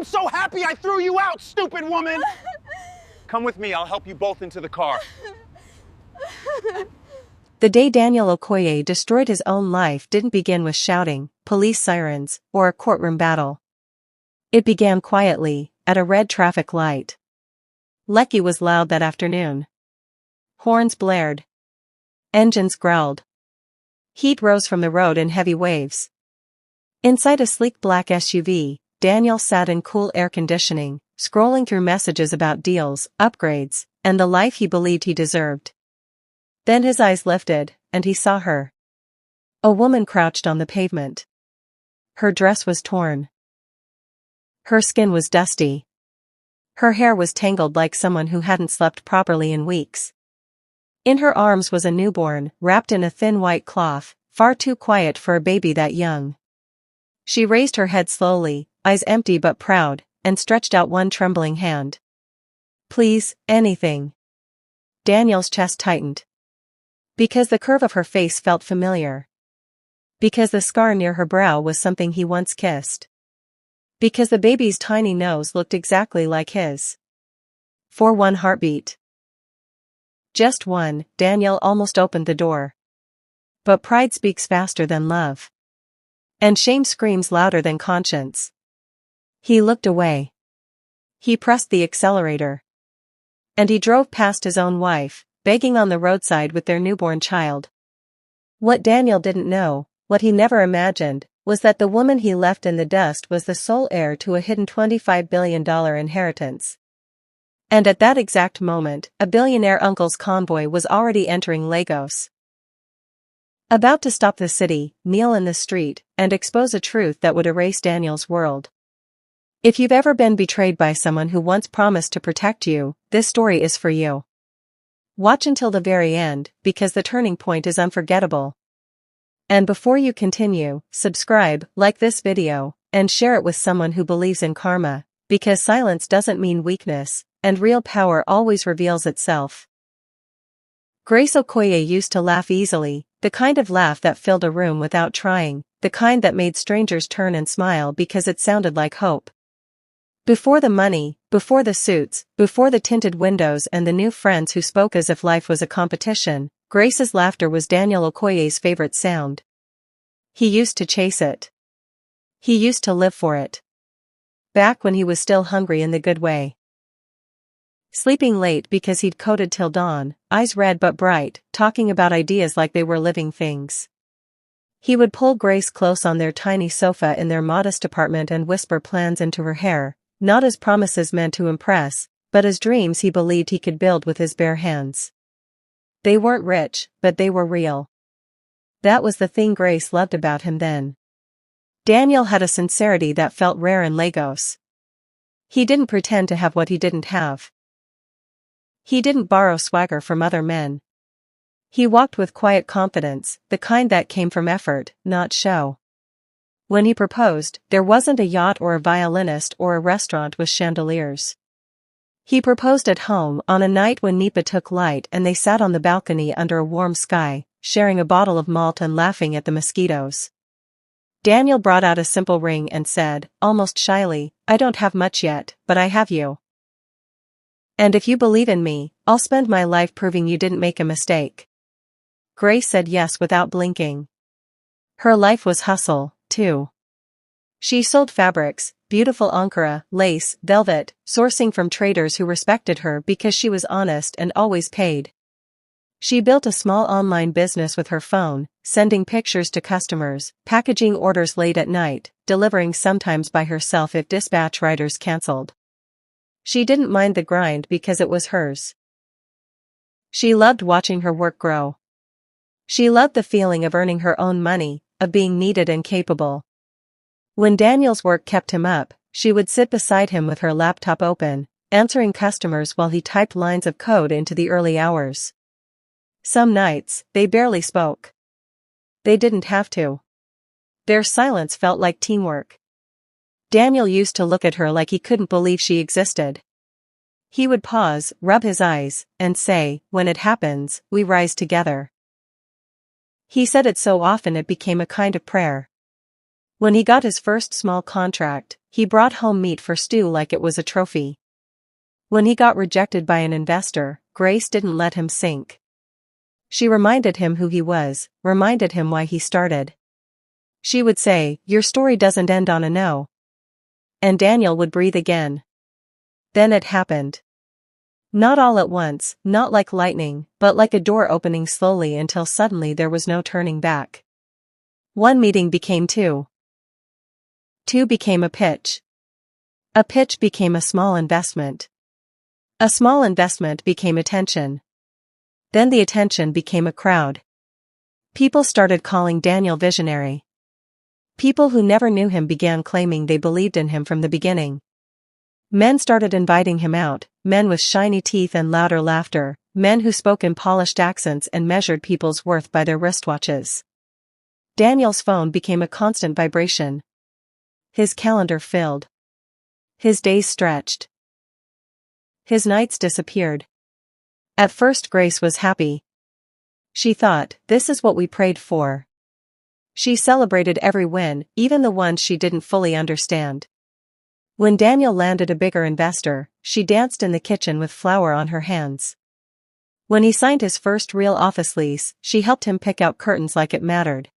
so happy I threw you out, stupid woman! Come with me, I'll help you both into the car. The day Daniel Okoye destroyed his own life didn't begin with shouting, police sirens, or a courtroom battle. It began quietly, at a red traffic light. Lekki was loud that afternoon. Horns blared. Engines growled. Heat rose from the road in heavy waves. Inside a sleek black SUV, Daniel sat in cool air conditioning, scrolling through messages about deals, upgrades, and the life he believed he deserved. Then his eyes lifted, and he saw her. A woman crouched on the pavement. Her dress was torn. Her skin was dusty. Her hair was tangled like someone who hadn't slept properly in weeks. In her arms was a newborn, wrapped in a thin white cloth, far too quiet for a baby that young. She raised her head slowly, eyes empty but proud, and stretched out one trembling hand. Please, anything. Daniel's chest tightened. Because the curve of her face felt familiar. Because the scar near her brow was something he once kissed. Because the baby's tiny nose looked exactly like his. For one heartbeat. Just one, Daniel almost opened the door. But pride speaks faster than love. And shame screams louder than conscience. He looked away. He pressed the accelerator. And he drove past his own wife, begging on the roadside with their newborn child. What Daniel didn't know, what he never imagined, was that the woman he left in the dust was the sole heir to a hidden $25 billion inheritance. And at that exact moment, a billionaire uncle's convoy was already entering Lagos. About to stop the city, kneel in the street, and expose a truth that would erase Daniel's world. If you've ever been betrayed by someone who once promised to protect you, this story is for you. Watch until the very end, because the turning point is unforgettable. And before you continue, subscribe, like this video, and share it with someone who believes in karma, because silence doesn't mean weakness, and real power always reveals itself. Grace Okoye used to laugh easily, the kind of laugh that filled a room without trying, the kind that made strangers turn and smile because it sounded like hope. Before the money, before the suits, before the tinted windows and the new friends who spoke as if life was a competition, Grace's laughter was Daniel Okoye's favorite sound. He used to chase it. He used to live for it. Back when he was still hungry in the good way. Sleeping late because he'd coded till dawn, eyes red but bright, talking about ideas like they were living things. He would pull Grace close on their tiny sofa in their modest apartment and whisper plans into her hair, not as promises meant to impress, but as dreams he believed he could build with his bare hands. They weren't rich, but they were real. That was the thing Grace loved about him then. Daniel had a sincerity that felt rare in Lagos. He didn't pretend to have what he didn't have. He didn't borrow swagger from other men. He walked with quiet confidence, the kind that came from effort, not show. When he proposed, there wasn't a yacht or a violinist or a restaurant with chandeliers. He proposed at home on a night when Nipa took light and they sat on the balcony under a warm sky, sharing a bottle of malt and laughing at the mosquitoes. Daniel brought out a simple ring and said, almost shyly, I don't have much yet, but I have you. And if you believe in me, I'll spend my life proving you didn't make a mistake. Grace said yes without blinking. Her life was hustle, too. She sold fabrics, beautiful Ankara, lace, velvet, sourcing from traders who respected her because she was honest and always paid. She built a small online business with her phone, sending pictures to customers, packaging orders late at night, delivering sometimes by herself if dispatch riders canceled. She didn't mind the grind because it was hers. She loved watching her work grow. She loved the feeling of earning her own money, of being needed and capable. When Daniel's work kept him up, she would sit beside him with her laptop open, answering customers while he typed lines of code into the early hours. Some nights, they barely spoke. They didn't have to. Their silence felt like teamwork. Daniel used to look at her like he couldn't believe she existed. He would pause, rub his eyes, and say, when it happens, we rise together. He said it so often it became a kind of prayer. When he got his first small contract, he brought home meat for stew like it was a trophy. When he got rejected by an investor, Grace didn't let him sink. She reminded him who he was, reminded him why he started. She would say, "Your story doesn't end on a no." And Daniel would breathe again. Then it happened. Not all at once, not like lightning, but like a door opening slowly until suddenly there was no turning back. One meeting became two. Two became a pitch. A pitch became a small investment. A small investment became attention. Then the attention became a crowd. People started calling Daniel visionary. People who never knew him began claiming they believed in him from the beginning. Men started inviting him out, men with shiny teeth and louder laughter, men who spoke in polished accents and measured people's worth by their wristwatches. Daniel's phone became a constant vibration. His calendar filled. His days stretched. His nights disappeared. At first Grace was happy. She thought, this is what we prayed for. She celebrated every win, even the ones she didn't fully understand. When Daniel landed a bigger investor, she danced in the kitchen with flour on her hands. When he signed his first real office lease, she helped him pick out curtains like it mattered.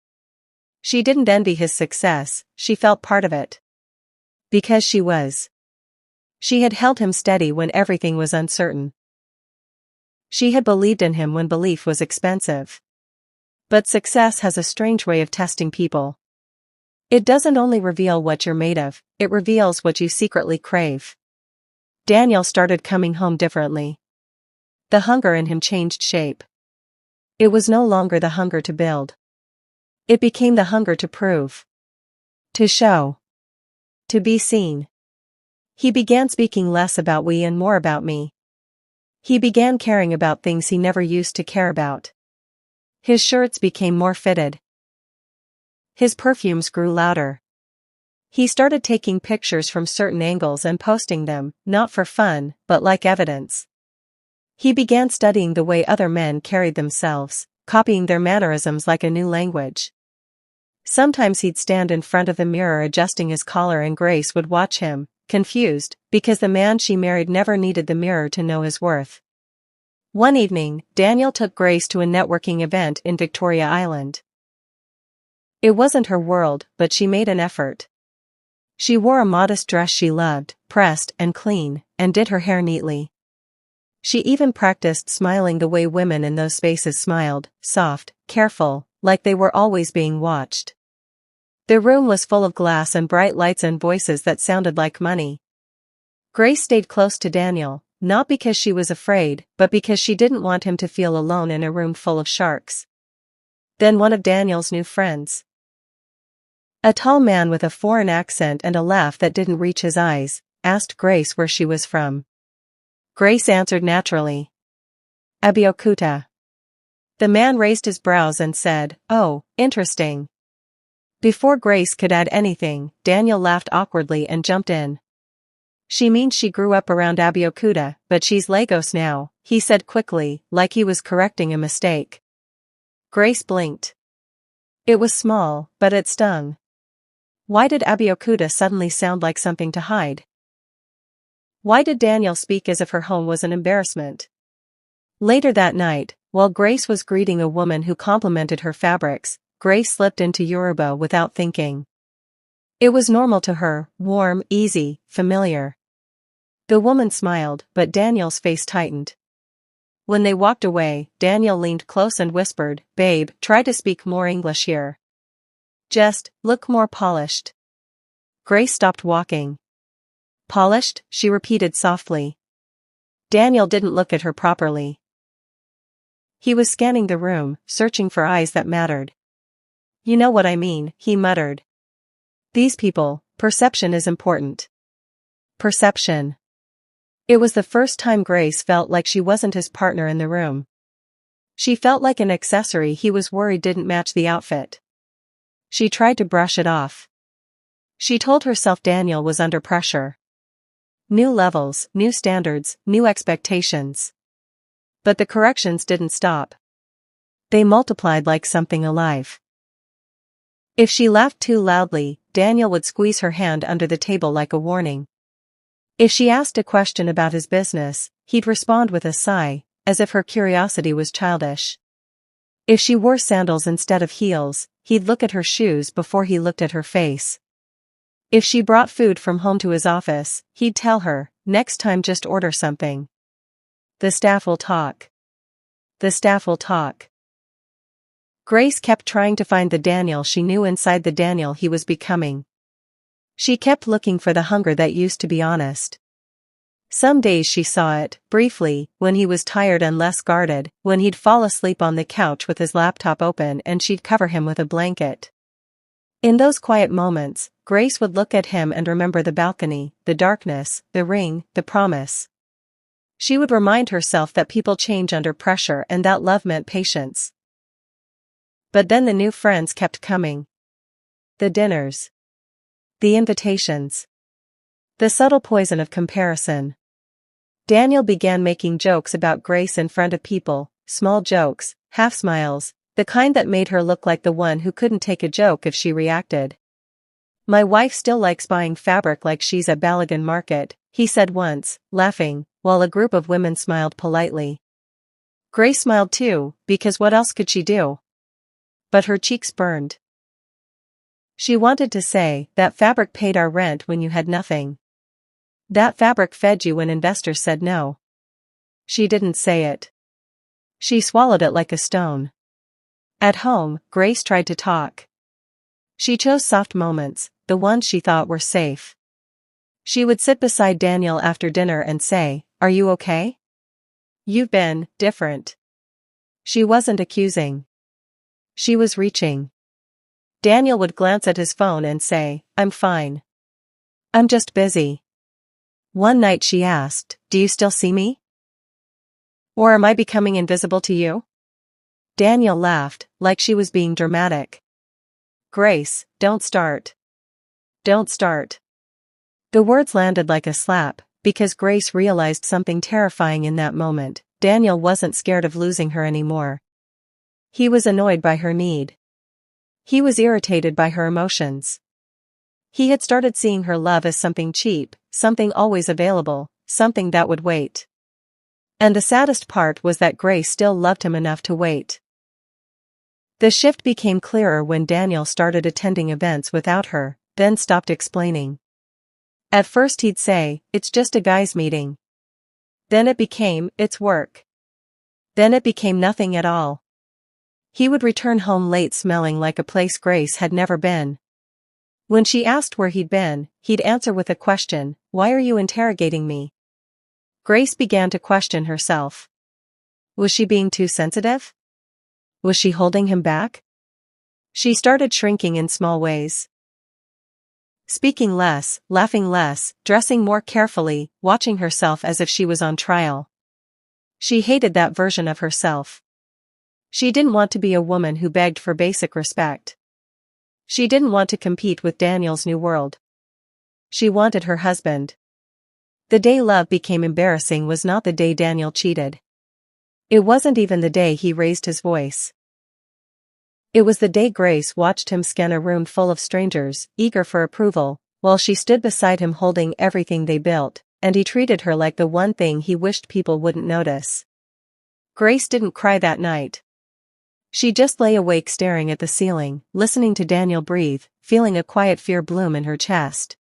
She didn't envy his success, she felt part of it. Because she was. She had held him steady when everything was uncertain. She had believed in him when belief was expensive. But success has a strange way of testing people. It doesn't only reveal what you're made of, it reveals what you secretly crave. Daniel started coming home differently. The hunger in him changed shape. It was no longer the hunger to build. It became the hunger to prove. To show. To be seen. He began speaking less about we and more about me. He began caring about things he never used to care about. His shirts became more fitted. His perfumes grew louder. He started taking pictures from certain angles and posting them, not for fun, but like evidence. He began studying the way other men carried themselves, copying their mannerisms like a new language. Sometimes he'd stand in front of the mirror adjusting his collar and Grace would watch him, confused, because the man she married never needed the mirror to know his worth. One evening, Daniel took Grace to a networking event in Victoria Island. It wasn't her world, but she made an effort. She wore a modest dress she loved, pressed and clean, and did her hair neatly. She even practiced smiling the way women in those spaces smiled, soft, careful, like they were always being watched. The room was full of glass and bright lights and voices that sounded like money. Grace stayed close to Daniel, not because she was afraid, but because she didn't want him to feel alone in a room full of sharks. Then one of Daniel's new friends. A tall man with a foreign accent and a laugh that didn't reach his eyes, asked Grace where she was from. Grace answered naturally. Abeokuta. The man raised his brows and said, "Oh, interesting." Before Grace could add anything, Daniel laughed awkwardly and jumped in. "She means she grew up around Abeokuta, but she's Lagos now," he said quickly, like he was correcting a mistake. Grace blinked. It was small, but it stung. Why did Abeokuta suddenly sound like something to hide? Why did Daniel speak as if her home was an embarrassment? Later that night, while Grace was greeting a woman who complimented her fabrics, Grace slipped into Yoruba without thinking. It was normal to her, warm, easy, familiar. The woman smiled, but Daniel's face tightened. When they walked away, Daniel leaned close and whispered, "Babe, try to speak more English here. Just, look more polished." Grace stopped walking. "Polished?" she repeated softly. Daniel didn't look at her properly. He was scanning the room, searching for eyes that mattered. "You know what I mean," he muttered. "These people, perception is important." Perception. It was the first time Grace felt like she wasn't his partner in the room. She felt like an accessory he was worried didn't match the outfit. She tried to brush it off. She told herself Daniel was under pressure. New levels, new standards, new expectations. But the corrections didn't stop. They multiplied like something alive. If she laughed too loudly, Daniel would squeeze her hand under the table like a warning. If she asked a question about his business, he'd respond with a sigh, as if her curiosity was childish. If she wore sandals instead of heels, he'd look at her shoes before he looked at her face. If she brought food from home to his office, he'd tell her, "Next time just order something. The staff will talk. The staff will talk." Grace kept trying to find the Daniel she knew inside the Daniel he was becoming. She kept looking for the hunger that used to be honest. Some days she saw it, briefly, when he was tired and less guarded, when he'd fall asleep on the couch with his laptop open and she'd cover him with a blanket. In those quiet moments, Grace would look at him and remember the balcony, the darkness, the ring, the promise. She would remind herself that people change under pressure and that love meant patience. But then the new friends kept coming. The dinners. The invitations. The subtle poison of comparison. Daniel began making jokes about Grace in front of people, small jokes, half smiles, the kind that made her look like the one who couldn't take a joke if she reacted. "My wife still likes buying fabric like she's at Balagan Market," he said once, laughing, while a group of women smiled politely. Grace smiled too, because what else could she do? But her cheeks burned. She wanted to say, "That fabric paid our rent when you had nothing. That fabric fed you when investors said no." She didn't say it. She swallowed it like a stone. At home, Grace tried to talk. She chose soft moments, the ones she thought were safe. She would sit beside Daniel after dinner and say, "Are you okay? You've been different." She wasn't accusing. She was reaching. Daniel would glance at his phone and say, "I'm fine. I'm just busy." One night she asked, "Do you still see me? Or am I becoming invisible to you?" Daniel laughed, like she was being dramatic. "Grace, don't start. Don't start." The words landed like a slap, because Grace realized something terrifying in that moment. Daniel wasn't scared of losing her anymore. He was annoyed by her need. He was irritated by her emotions. He had started seeing her love as something cheap, something always available, something that would wait. And the saddest part was that Grace still loved him enough to wait. The shift became clearer when Daniel started attending events without her, then stopped explaining. At first he'd say, "It's just a guys' meeting." Then it became, "It's work." Then it became nothing at all. He would return home late smelling like a place Grace had never been. When she asked where he'd been, he'd answer with a question, "Why are you interrogating me?" Grace began to question herself. Was she being too sensitive? Was she holding him back? She started shrinking in small ways. Speaking less, laughing less, dressing more carefully, watching herself as if she was on trial. She hated that version of herself. She didn't want to be a woman who begged for basic respect. She didn't want to compete with Daniel's new world. She wanted her husband. The day love became embarrassing was not the day Daniel cheated. It wasn't even the day he raised his voice. It was the day Grace watched him scan a room full of strangers, eager for approval, while she stood beside him holding everything they built, and he treated her like the one thing he wished people wouldn't notice. Grace didn't cry that night. She just lay awake staring at the ceiling, listening to Daniel breathe, feeling a quiet fear bloom in her chest.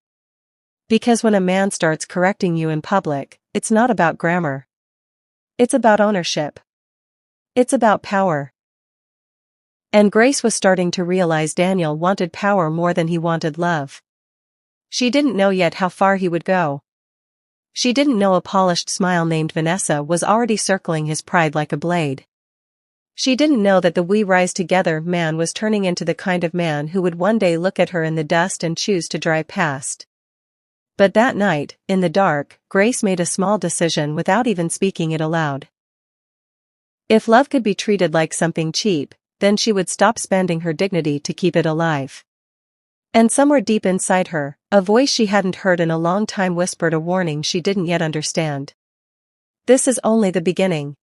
Because when a man starts correcting you in public, it's not about grammar. It's about ownership. It's about power. And Grace was starting to realize Daniel wanted power more than he wanted love. She didn't know yet how far he would go. She didn't know a polished smile named Vanessa was already circling his pride like a blade. She didn't know that the "we rise together" man was turning into the kind of man who would one day look at her in the dust and choose to drive past. But that night, in the dark, Grace made a small decision without even speaking it aloud. If love could be treated like something cheap, then she would stop spending her dignity to keep it alive. And somewhere deep inside her, a voice she hadn't heard in a long time whispered a warning she didn't yet understand. This is only the beginning.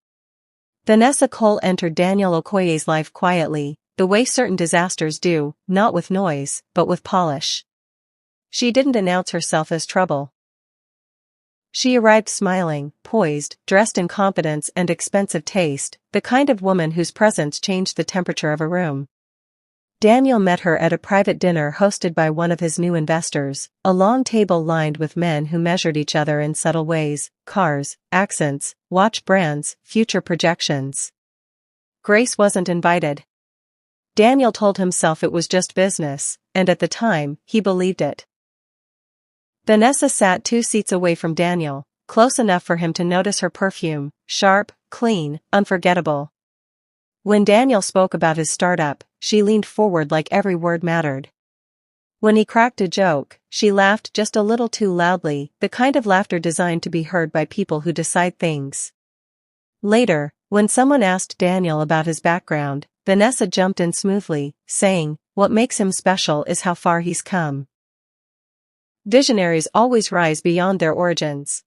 Vanessa Cole entered Daniel Okoye's life quietly, the way certain disasters do, not with noise, but with polish. She didn't announce herself as trouble. She arrived smiling, poised, dressed in confidence and expensive taste, the kind of woman whose presence changed the temperature of a room. Daniel met her at a private dinner hosted by one of his new investors, a long table lined with men who measured each other in subtle ways: cars, accents, watch brands, future projections. Grace wasn't invited. Daniel told himself it was just business, and at the time, he believed it. Vanessa sat 2 seats away from Daniel, close enough for him to notice her perfume, sharp, clean, unforgettable. When Daniel spoke about his startup, she leaned forward like every word mattered. When he cracked a joke, she laughed just a little too loudly, the kind of laughter designed to be heard by people who decide things. Later, when someone asked Daniel about his background, Vanessa jumped in smoothly, saying, "What makes him special is how far he's come." Visionaries always rise beyond their origins.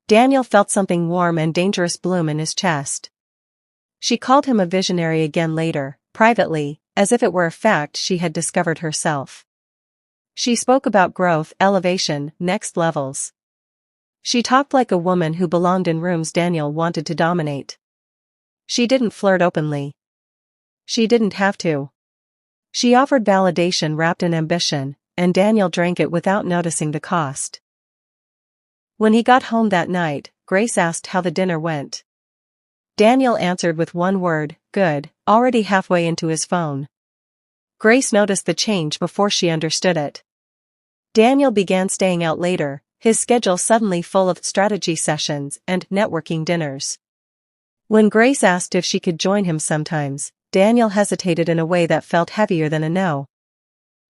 Daniel felt something warm and dangerous bloom in his chest. She called him a visionary again later, privately, as if it were a fact she had discovered herself. She spoke about growth, elevation, next levels. She talked like a woman who belonged in rooms Daniel wanted to dominate. She didn't flirt openly. She didn't have to. She offered validation wrapped in ambition, and Daniel drank it without noticing the cost. When he got home that night, Grace asked how the dinner went. Daniel answered with one word, "Good," already halfway into his phone. Grace noticed the change before she understood it. Daniel began staying out later, his schedule suddenly full of strategy sessions and networking dinners. When Grace asked if she could join him sometimes, Daniel hesitated in a way that felt heavier than a no.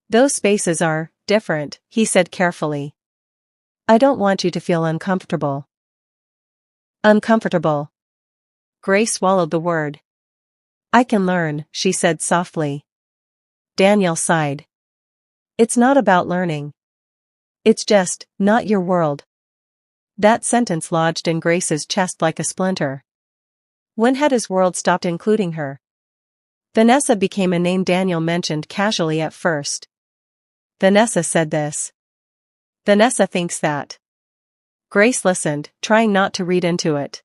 "Those spaces are different," he said carefully. "I don't want you to feel uncomfortable." Uncomfortable. Grace swallowed the word. "I can learn," she said softly. Daniel sighed. "It's not about learning. It's just, not your world." That sentence lodged in Grace's chest like a splinter. When had his world stopped including her? Vanessa became a name Daniel mentioned casually at first. Vanessa said this. Vanessa thinks that. Grace listened, trying not to read into it.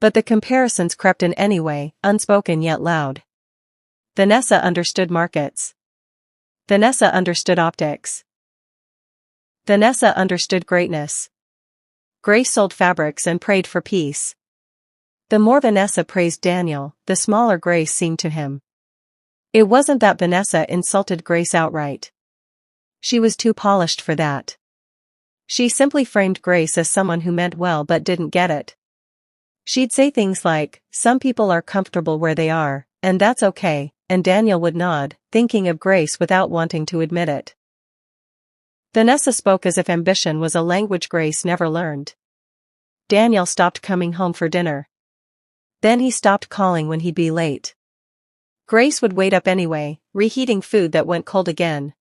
But the comparisons crept in anyway, unspoken yet loud. Vanessa understood markets. Vanessa understood optics. Vanessa understood greatness. Grace sold fabrics and prayed for peace. The more Vanessa praised Daniel, the smaller Grace seemed to him. It wasn't that Vanessa insulted Grace outright. She was too polished for that. She simply framed Grace as someone who meant well but didn't get it. She'd say things like, "Some people are comfortable where they are, and that's okay," and Daniel would nod, thinking of Grace without wanting to admit it. Vanessa spoke as if ambition was a language Grace never learned. Daniel stopped coming home for dinner. Then he stopped calling when he'd be late. Grace would wait up anyway, reheating food that went cold again.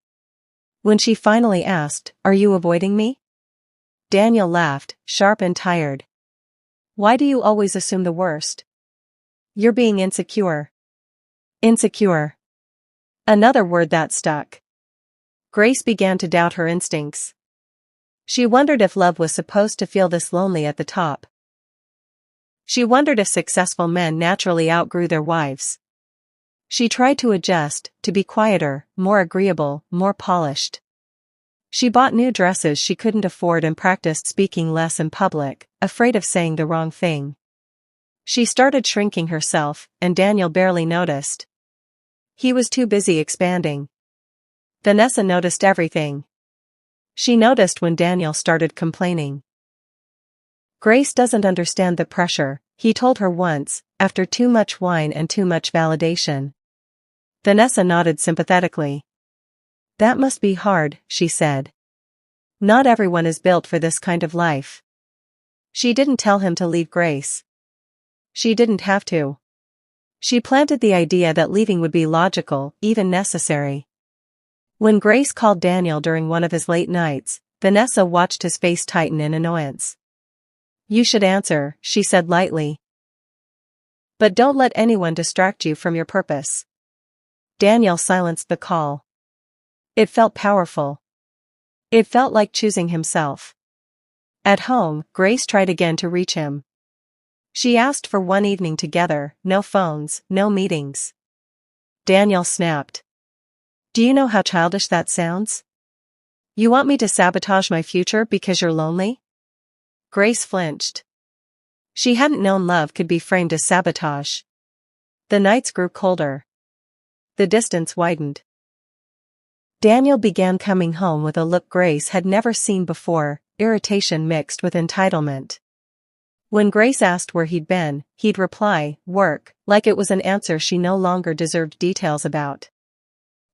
When she finally asked, "Are you avoiding me?" Daniel laughed, sharp and tired. "Why do you always assume the worst? You're being insecure." Insecure. Another word that stuck. Grace began to doubt her instincts. She wondered if love was supposed to feel this lonely at the top. She wondered if successful men naturally outgrew their wives. She tried to adjust, to be quieter, more agreeable, more polished. She bought new dresses she couldn't afford and practiced speaking less in public, afraid of saying the wrong thing. She started shrinking herself, and Daniel barely noticed. He was too busy expanding. Vanessa noticed everything. She noticed when Daniel started complaining. "Grace doesn't understand the pressure," he told her once, after too much wine and too much validation. Vanessa nodded sympathetically. "That must be hard," she said. "Not everyone is built for this kind of life." She didn't tell him to leave Grace. She didn't have to. She planted the idea that leaving would be logical, even necessary. When Grace called Daniel during one of his late nights, Vanessa watched his face tighten in annoyance. "You should answer," she said lightly. "But don't let anyone distract you from your purpose." Daniel silenced the call. It felt powerful. It felt like choosing himself. At home, Grace tried again to reach him. She asked for one evening together, no phones, no meetings. Daniel snapped. Do you know how childish that sounds? You want me to sabotage my future because you're lonely? Grace flinched. She hadn't known love could be framed as sabotage. The nights grew colder. The distance widened. Daniel began coming home with a look Grace had never seen before, irritation mixed with entitlement. When Grace asked where he'd been, he'd reply, work, like it was an answer she no longer deserved details about.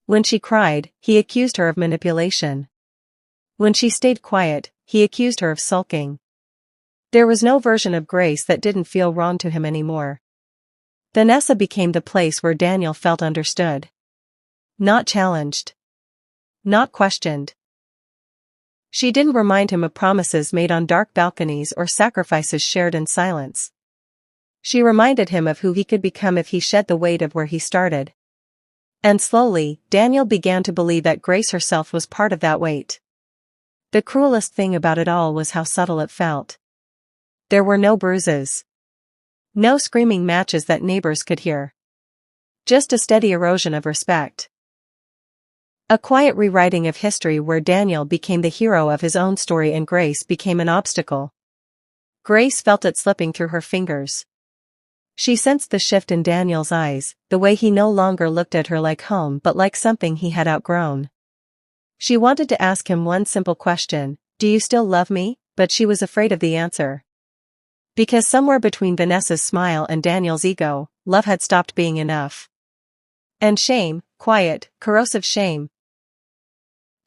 When she cried, he accused her of manipulation. When she stayed quiet, he accused her of sulking. There was no version of Grace that didn't feel wrong to him anymore. Vanessa became the place where Daniel felt understood. Not challenged. Not questioned. She didn't remind him of promises made on dark balconies or sacrifices shared in silence. She reminded him of who he could become if he shed the weight of where he started. And slowly, Daniel began to believe that Grace herself was part of that weight. The cruelest thing about it all was how subtle it felt. There were no bruises. No screaming matches that neighbors could hear. Just a steady erosion of respect. A quiet rewriting of history where Daniel became the hero of his own story and Grace became an obstacle. Grace felt it slipping through her fingers. She sensed the shift in Daniel's eyes, the way he no longer looked at her like home but like something he had outgrown. She wanted to ask him one simple question, do you still love me? But she was afraid of the answer. Because somewhere between Vanessa's smile and Daniel's ego, love had stopped being enough. And shame, quiet, corrosive shame,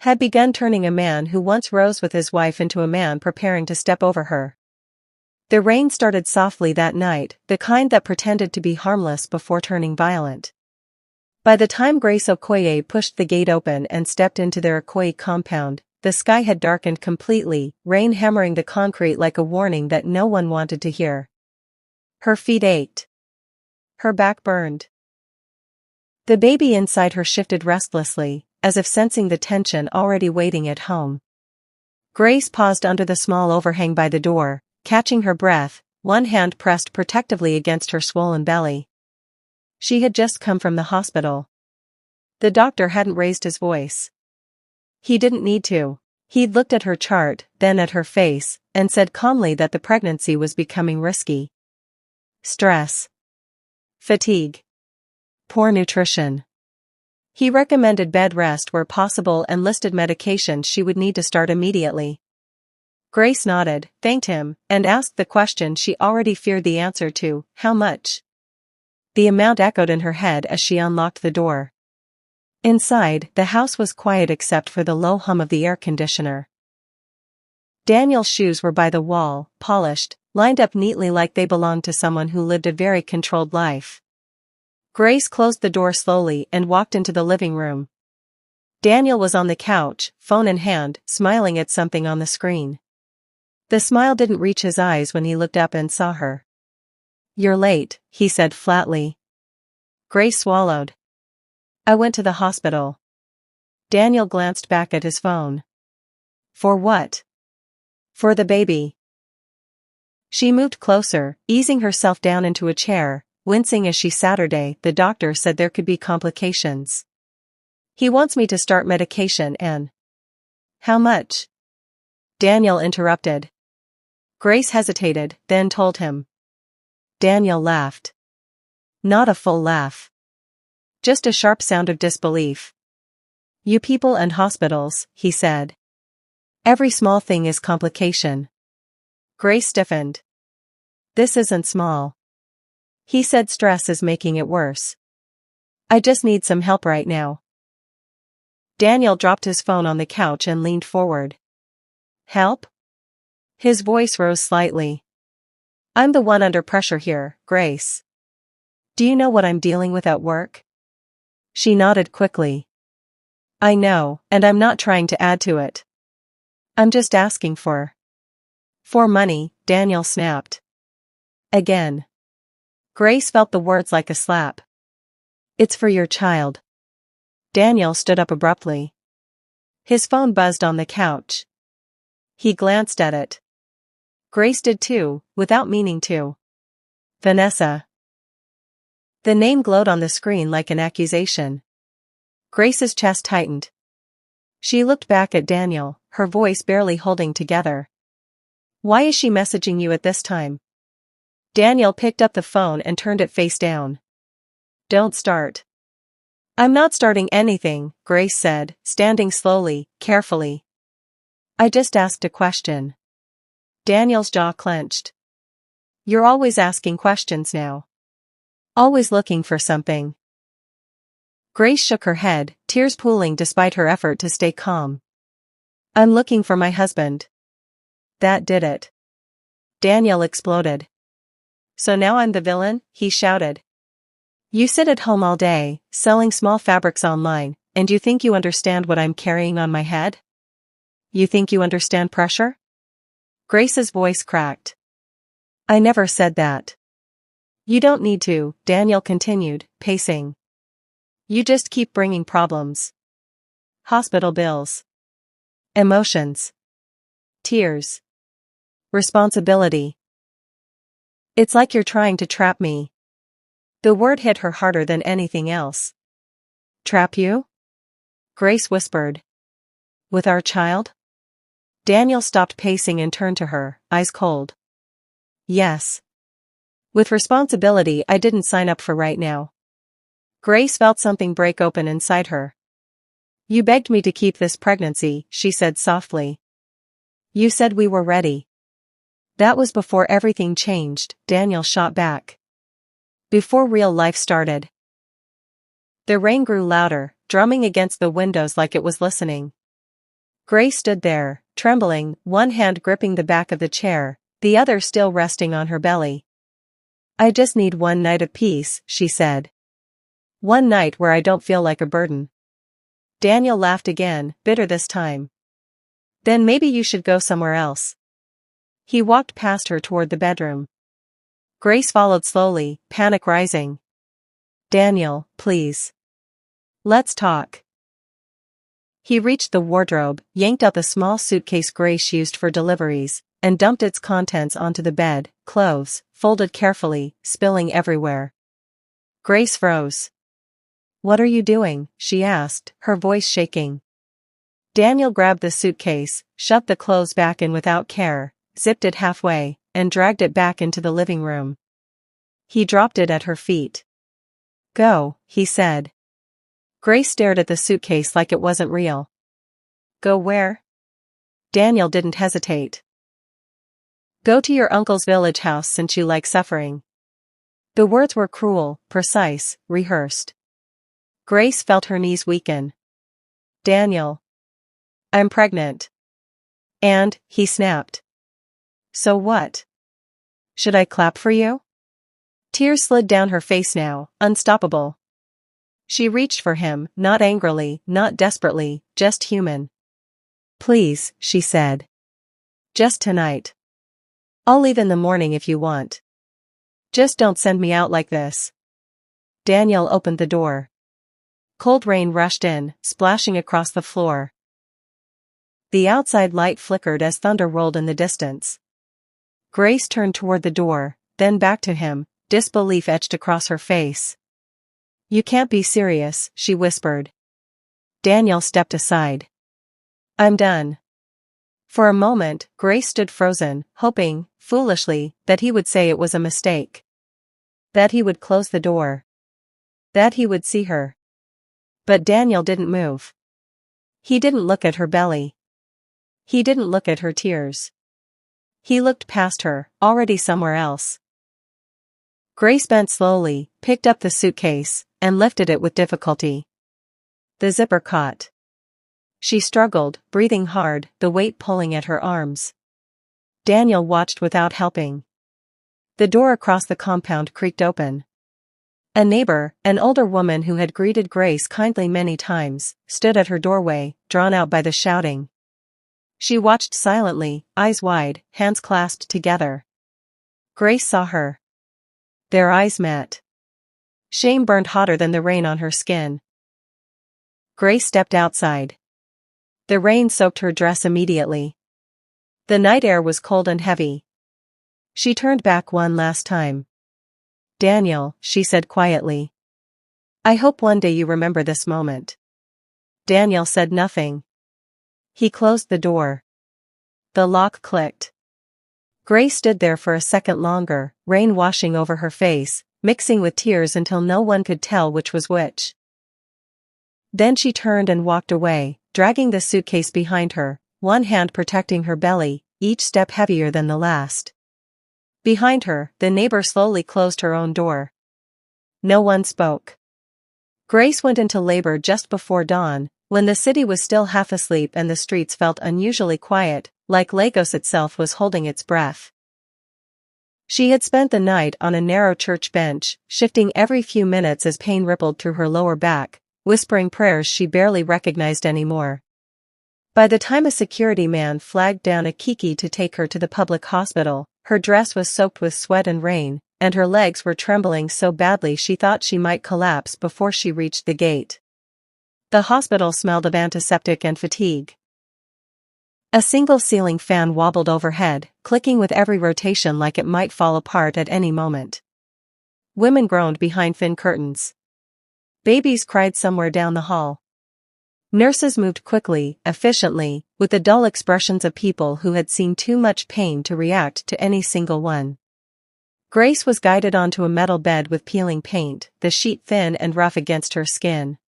had begun turning a man who once rose with his wife into a man preparing to step over her. The rain started softly that night, the kind that pretended to be harmless before turning violent. By the time Grace Okoye pushed the gate open and stepped into their Okoye compound, the sky had darkened completely, rain hammering the concrete like a warning that no one wanted to hear. Her feet ached. Her back burned. The baby inside her shifted restlessly, as if sensing the tension already waiting at home. Grace paused under the small overhang by the door, catching her breath, one hand pressed protectively against her swollen belly. She had just come from the hospital. The doctor hadn't raised his voice. He didn't need to. He'd looked at her chart, then at her face, and said calmly that the pregnancy was becoming risky. Stress. Fatigue. Poor nutrition. He recommended bed rest where possible and listed medications she would need to start immediately. Grace nodded, thanked him, and asked the question she already feared the answer to, how much? The amount echoed in her head as she unlocked the door. Inside, the house was quiet except for the low hum of the air conditioner. Daniel's shoes were by the wall, polished, lined up neatly like they belonged to someone who lived a very controlled life. Grace closed the door slowly and walked into the living room. Daniel was on the couch, phone in hand, smiling at something on the screen. The smile didn't reach his eyes when he looked up and saw her. You're late, he said flatly. Grace swallowed. I went to the hospital. Daniel glanced back at his phone. For what? For the baby. She moved closer, easing herself down into a chair, wincing as she Saturday, the doctor said there could be complications. He wants me to start medication and... How much? Daniel interrupted. Grace hesitated, then told him. Daniel laughed. Not a full laugh. Just a sharp sound of disbelief. You people and hospitals, he said. Every small thing is complication. Grace stiffened. This isn't small. He said stress is making it worse. I just need some help right now. Daniel dropped his phone on the couch and leaned forward. Help? His voice rose slightly. I'm the one under pressure here, Grace. Do you know what I'm dealing with at work? She nodded quickly. I know, and I'm not trying to add to it. I'm just asking for money, Daniel snapped. Again. Grace felt the words like a slap. It's for your child. Daniel stood up abruptly. His phone buzzed on the couch. He glanced at it. Grace did too, without meaning to. Vanessa. The name glowed on the screen like an accusation. Grace's chest tightened. She looked back at Daniel, her voice barely holding together. Why is she messaging you at this time? Daniel picked up the phone and turned it face down. Don't start. I'm not starting anything, Grace said, standing slowly, carefully. I just asked a question. Daniel's jaw clenched. You're always asking questions now. Always looking for something. Grace shook her head, tears pooling despite her effort to stay calm. I'm looking for my husband. That did it. Daniel exploded. So now I'm the villain, he shouted. You sit at home all day, selling small fabrics online, and you think you understand what I'm carrying on my head? You think you understand pressure? Grace's voice cracked. I never said that. You don't need to, Daniel continued, pacing. You just keep bringing problems. Hospital bills. Emotions. Tears. Responsibility. It's like you're trying to trap me. The word hit her harder than anything else. Trap you? Grace whispered. With our child? Daniel stopped pacing and turned to her, eyes cold. Yes. With responsibility I didn't sign up for right now. Grace felt something break open inside her. You begged me to keep this pregnancy, she said softly. You said we were ready. That was before everything changed, Daniel shot back. Before real life started. The rain grew louder, drumming against the windows like it was listening. Grace stood there, trembling, one hand gripping the back of the chair, the other still resting on her belly. I just need one night of peace, she said. One night where I don't feel like a burden. Daniel laughed again, bitter this time. Then maybe you should go somewhere else. He walked past her toward the bedroom. Grace followed slowly, panic rising. Daniel, please. Let's talk. He reached the wardrobe, yanked out the small suitcase Grace used for deliveries, and dumped its contents onto the bed, clothes, folded carefully, spilling everywhere. Grace froze. What are you doing? She asked, her voice shaking. Daniel grabbed the suitcase, shoved the clothes back in without care, zipped it halfway, and dragged it back into the living room. He dropped it at her feet. Go, he said. Grace stared at the suitcase like it wasn't real. Go where? Daniel didn't hesitate. Go to your uncle's village house since you like suffering. The words were cruel, precise, rehearsed. Grace felt her knees weaken. Daniel. I'm pregnant. And, he snapped. So what? Should I clap for you? Tears slid down her face now, unstoppable. She reached for him, not angrily, not desperately, just human. Please, she said. Just tonight. I'll leave in the morning if you want. Just don't send me out like this. Daniel opened the door. Cold rain rushed in, splashing across the floor. The outside light flickered as thunder rolled in the distance. Grace turned toward the door, then back to him, disbelief etched across her face. You can't be serious, she whispered. Daniel stepped aside. I'm done. For a moment, Grace stood frozen, hoping, foolishly, that he would say it was a mistake. That he would close the door. That he would see her. But Daniel didn't move. He didn't look at her belly. He didn't look at her tears. He looked past her, already somewhere else. Grace bent slowly, picked up the suitcase, and lifted it with difficulty. The zipper caught. She struggled, breathing hard, the weight pulling at her arms. Daniel watched without helping. The door across the compound creaked open. A neighbor, an older woman who had greeted Grace kindly many times, stood at her doorway, drawn out by the shouting. She watched silently, eyes wide, hands clasped together. Grace saw her. Their eyes met. Shame burned hotter than the rain on her skin. Grace stepped outside. The rain soaked her dress immediately. The night air was cold and heavy. She turned back one last time. "Daniel," she said quietly. "I hope one day you remember this moment." Daniel said nothing. He closed the door. The lock clicked. Grace stood there for a second longer, rain washing over her face, mixing with tears until no one could tell which was which. Then she turned and walked away, dragging the suitcase behind her, one hand protecting her belly, each step heavier than the last. Behind her, the neighbor slowly closed her own door. No one spoke. Grace went into labor just before dawn, when the city was still half asleep and the streets felt unusually quiet, like Lagos itself was holding its breath. She had spent the night on a narrow church bench, shifting every few minutes as pain rippled through her lower back, whispering prayers she barely recognized anymore. By the time a security man flagged down a Kiki to take her to the public hospital, her dress was soaked with sweat and rain, and her legs were trembling so badly she thought she might collapse before she reached the gate. The hospital smelled of antiseptic and fatigue. A single ceiling fan wobbled overhead, clicking with every rotation like it might fall apart at any moment. Women groaned behind thin curtains. Babies cried somewhere down the hall. Nurses moved quickly, efficiently, with the dull expressions of people who had seen too much pain to react to any single one. Grace was guided onto a metal bed with peeling paint, the sheet thin and rough against her skin.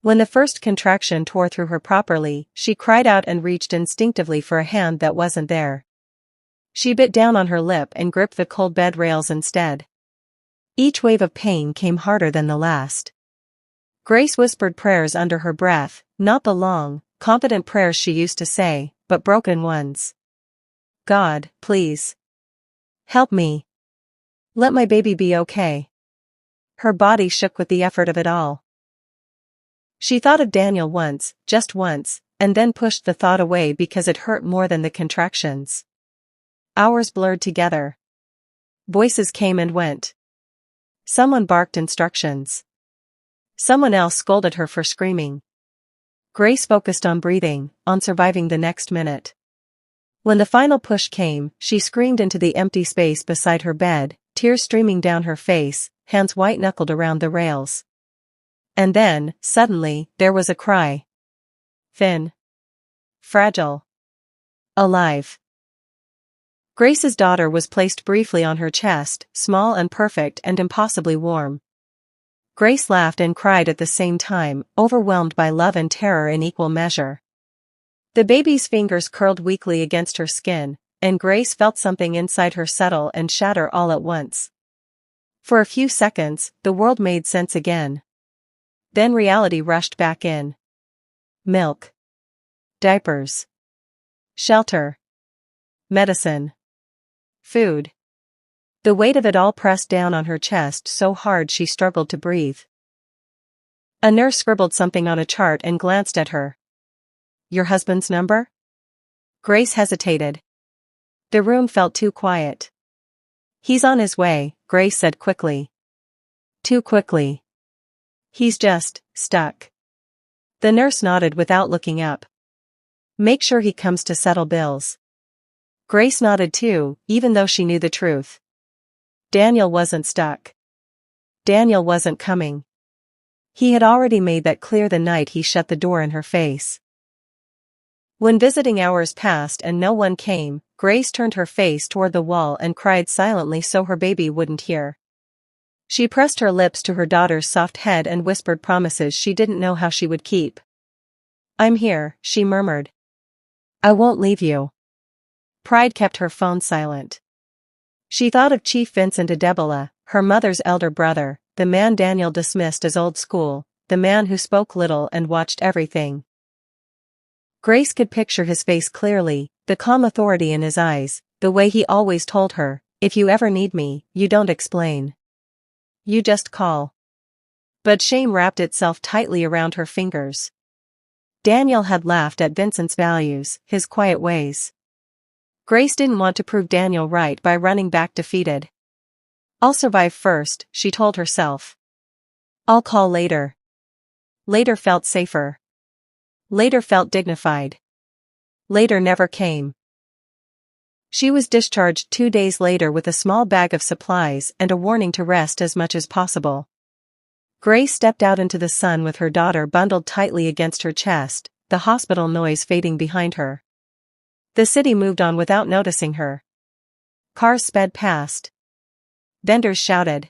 When the first contraction tore through her properly, she cried out and reached instinctively for a hand that wasn't there. She bit down on her lip and gripped the cold bed rails instead. Each wave of pain came harder than the last. Grace whispered prayers under her breath, not the long, confident prayers she used to say, but broken ones. "God, please. Help me. Let my baby be okay." Her body shook with the effort of it all. She thought of Daniel once, just once, and then pushed the thought away because it hurt more than the contractions. Hours blurred together. Voices came and went. Someone barked instructions. Someone else scolded her for screaming. Grace focused on breathing, on surviving the next minute. When the final push came, she screamed into the empty space beside her bed, tears streaming down her face, hands white-knuckled around the rails. And then, suddenly, there was a cry. Thin. Fragile. Alive. Grace's daughter was placed briefly on her chest, small and perfect and impossibly warm. Grace laughed and cried at the same time, overwhelmed by love and terror in equal measure. The baby's fingers curled weakly against her skin, and Grace felt something inside her settle and shatter all at once. For a few seconds, the world made sense again. Then reality rushed back in. Milk. Diapers. Shelter. Medicine. Food. The weight of it all pressed down on her chest so hard she struggled to breathe. A nurse scribbled something on a chart and glanced at her. "Your husband's number?" Grace hesitated. The room felt too quiet. "He's on his way," Grace said quickly. Too quickly. "He's just stuck." The nurse nodded without looking up. "Make sure he comes to settle bills." Grace nodded too, even though she knew the truth. Daniel wasn't stuck. Daniel wasn't coming. He had already made that clear the night he shut the door in her face. When visiting hours passed and no one came, Grace turned her face toward the wall and cried silently so her baby wouldn't hear. She pressed her lips to her daughter's soft head and whispered promises she didn't know how she would keep. "I'm here," she murmured. "I won't leave you." Pride kept her phone silent. She thought of Chief Vincent Adebola, her mother's elder brother, the man Daniel dismissed as old school, the man who spoke little and watched everything. Grace could picture his face clearly, the calm authority in his eyes, the way he always told her, "If you ever need me, you don't explain. You just call." But shame wrapped itself tightly around her fingers. Daniel had laughed at Vincent's values, his quiet ways. Grace didn't want to prove Daniel right by running back defeated. "I'll survive first," she told herself. "I'll call later." Later felt safer. Later felt dignified. Later never came. She was discharged 2 days later with a small bag of supplies and a warning to rest as much as possible. Grace stepped out into the sun with her daughter bundled tightly against her chest, the hospital noise fading behind her. The city moved on without noticing her. Cars sped past. Vendors shouted.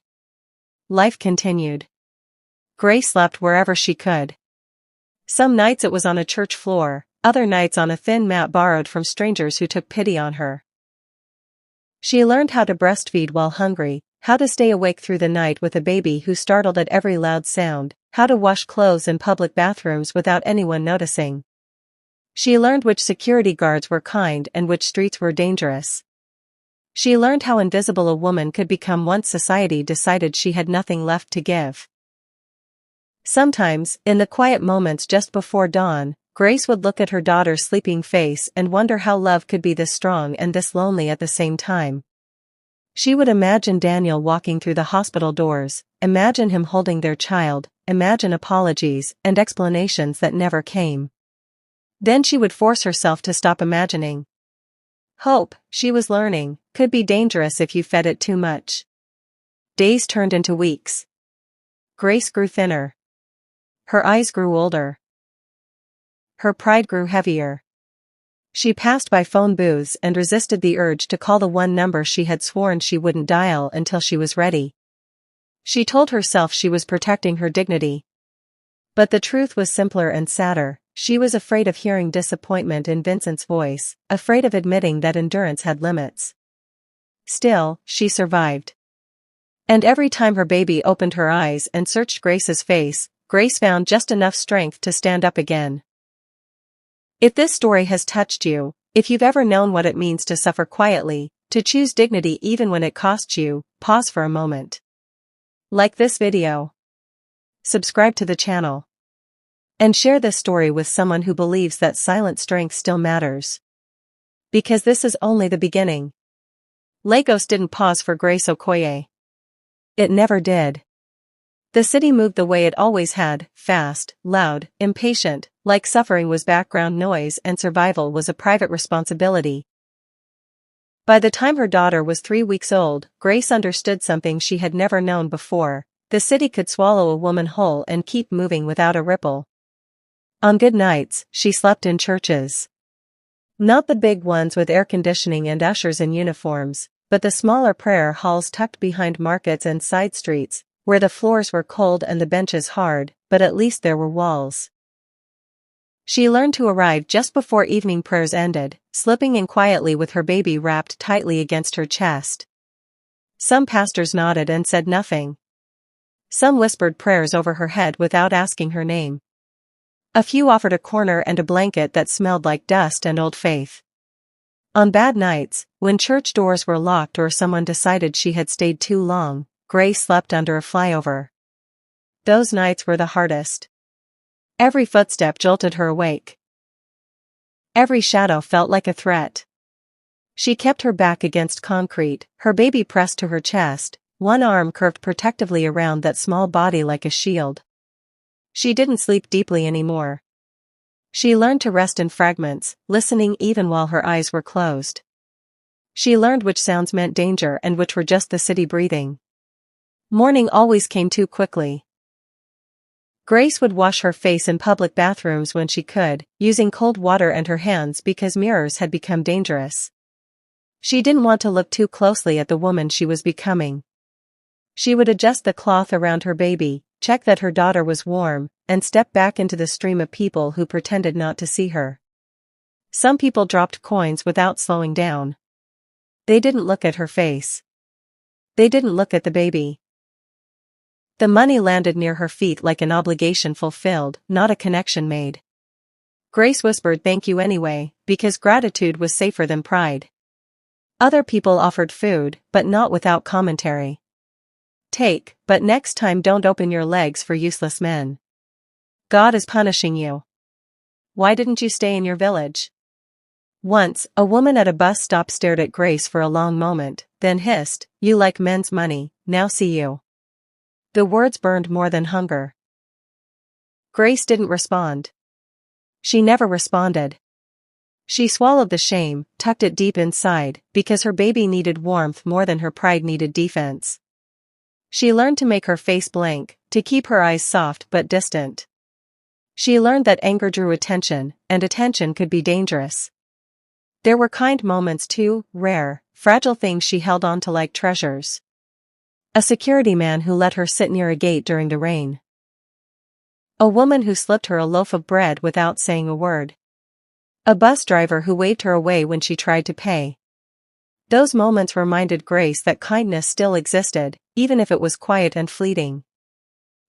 Life continued. Grace slept wherever she could. Some nights it was on a church floor, other nights on a thin mat borrowed from strangers who took pity on her. She learned how to breastfeed while hungry, how to stay awake through the night with a baby who startled at every loud sound, how to wash clothes in public bathrooms without anyone noticing. She learned which security guards were kind and which streets were dangerous. She learned how invisible a woman could become once society decided she had nothing left to give. Sometimes, in the quiet moments just before dawn, Grace would look at her daughter's sleeping face and wonder how love could be this strong and this lonely at the same time. She would imagine Daniel walking through the hospital doors, imagine him holding their child, imagine apologies and explanations that never came. Then she would force herself to stop imagining. Hope, she was learning, could be dangerous if you fed it too much. Days turned into weeks. Grace grew thinner. Her eyes grew older. Her pride grew heavier. She passed by phone booths and resisted the urge to call the one number she had sworn she wouldn't dial until she was ready. She told herself she was protecting her dignity. But the truth was simpler and sadder. She was afraid of hearing disappointment in Vincent's voice, afraid of admitting that endurance had limits. Still, she survived. And every time her baby opened her eyes and searched Grace's face, Grace found just enough strength to stand up again. If this story has touched you, if you've ever known what it means to suffer quietly, to choose dignity even when it costs you, pause for a moment. Like this video. Subscribe to the channel. And share this story with someone who believes that silent strength still matters. Because this is only the beginning. Lagos didn't pause for Grace Okoye. It never did. The city moved the way it always had, fast, loud, impatient, like suffering was background noise and survival was a private responsibility. By the time her daughter was 3 weeks old, Grace understood something she had never known before. The city could swallow a woman whole and keep moving without a ripple. On good nights, she slept in churches. Not the big ones with air conditioning and ushers in uniforms, but the smaller prayer halls tucked behind markets and side streets, where the floors were cold and the benches hard, but at least there were walls. She learned to arrive just before evening prayers ended, slipping in quietly with her baby wrapped tightly against her chest. Some pastors nodded and said nothing. Some whispered prayers over her head without asking her name. A few offered a corner and a blanket that smelled like dust and old faith. On bad nights, when church doors were locked or someone decided she had stayed too long, Grace slept under a flyover. Those nights were the hardest. Every footstep jolted her awake. Every shadow felt like a threat. She kept her back against concrete, her baby pressed to her chest, one arm curved protectively around that small body like a shield. She didn't sleep deeply anymore. She learned to rest in fragments, listening even while her eyes were closed. She learned which sounds meant danger and which were just the city breathing. Morning always came too quickly. Grace would wash her face in public bathrooms when she could, using cold water and her hands because mirrors had become dangerous. She didn't want to look too closely at the woman she was becoming. She would adjust the cloth around her baby, check that her daughter was warm, and step back into the stream of people who pretended not to see her. Some people dropped coins without slowing down. They didn't look at her face. They didn't look at the baby. The money landed near her feet like an obligation fulfilled, not a connection made. Grace whispered thank you anyway, because gratitude was safer than pride. Other people offered food, but not without commentary. Take, but next time don't open your legs for useless men. God is punishing you. Why didn't you stay in your village? Once, a woman at a bus stop stared at Grace for a long moment, then hissed, you like men's money, now see you. The words burned more than hunger. Grace didn't respond. She never responded. She swallowed the shame, tucked it deep inside, because her baby needed warmth more than her pride needed defense. She learned to make her face blank, to keep her eyes soft but distant. She learned that anger drew attention, and attention could be dangerous. There were kind moments too, rare, fragile things she held on to like treasures. A security man who let her sit near a gate during the rain. A woman who slipped her a loaf of bread without saying a word. A bus driver who waved her away when she tried to pay. Those moments reminded Grace that kindness still existed, even if it was quiet and fleeting.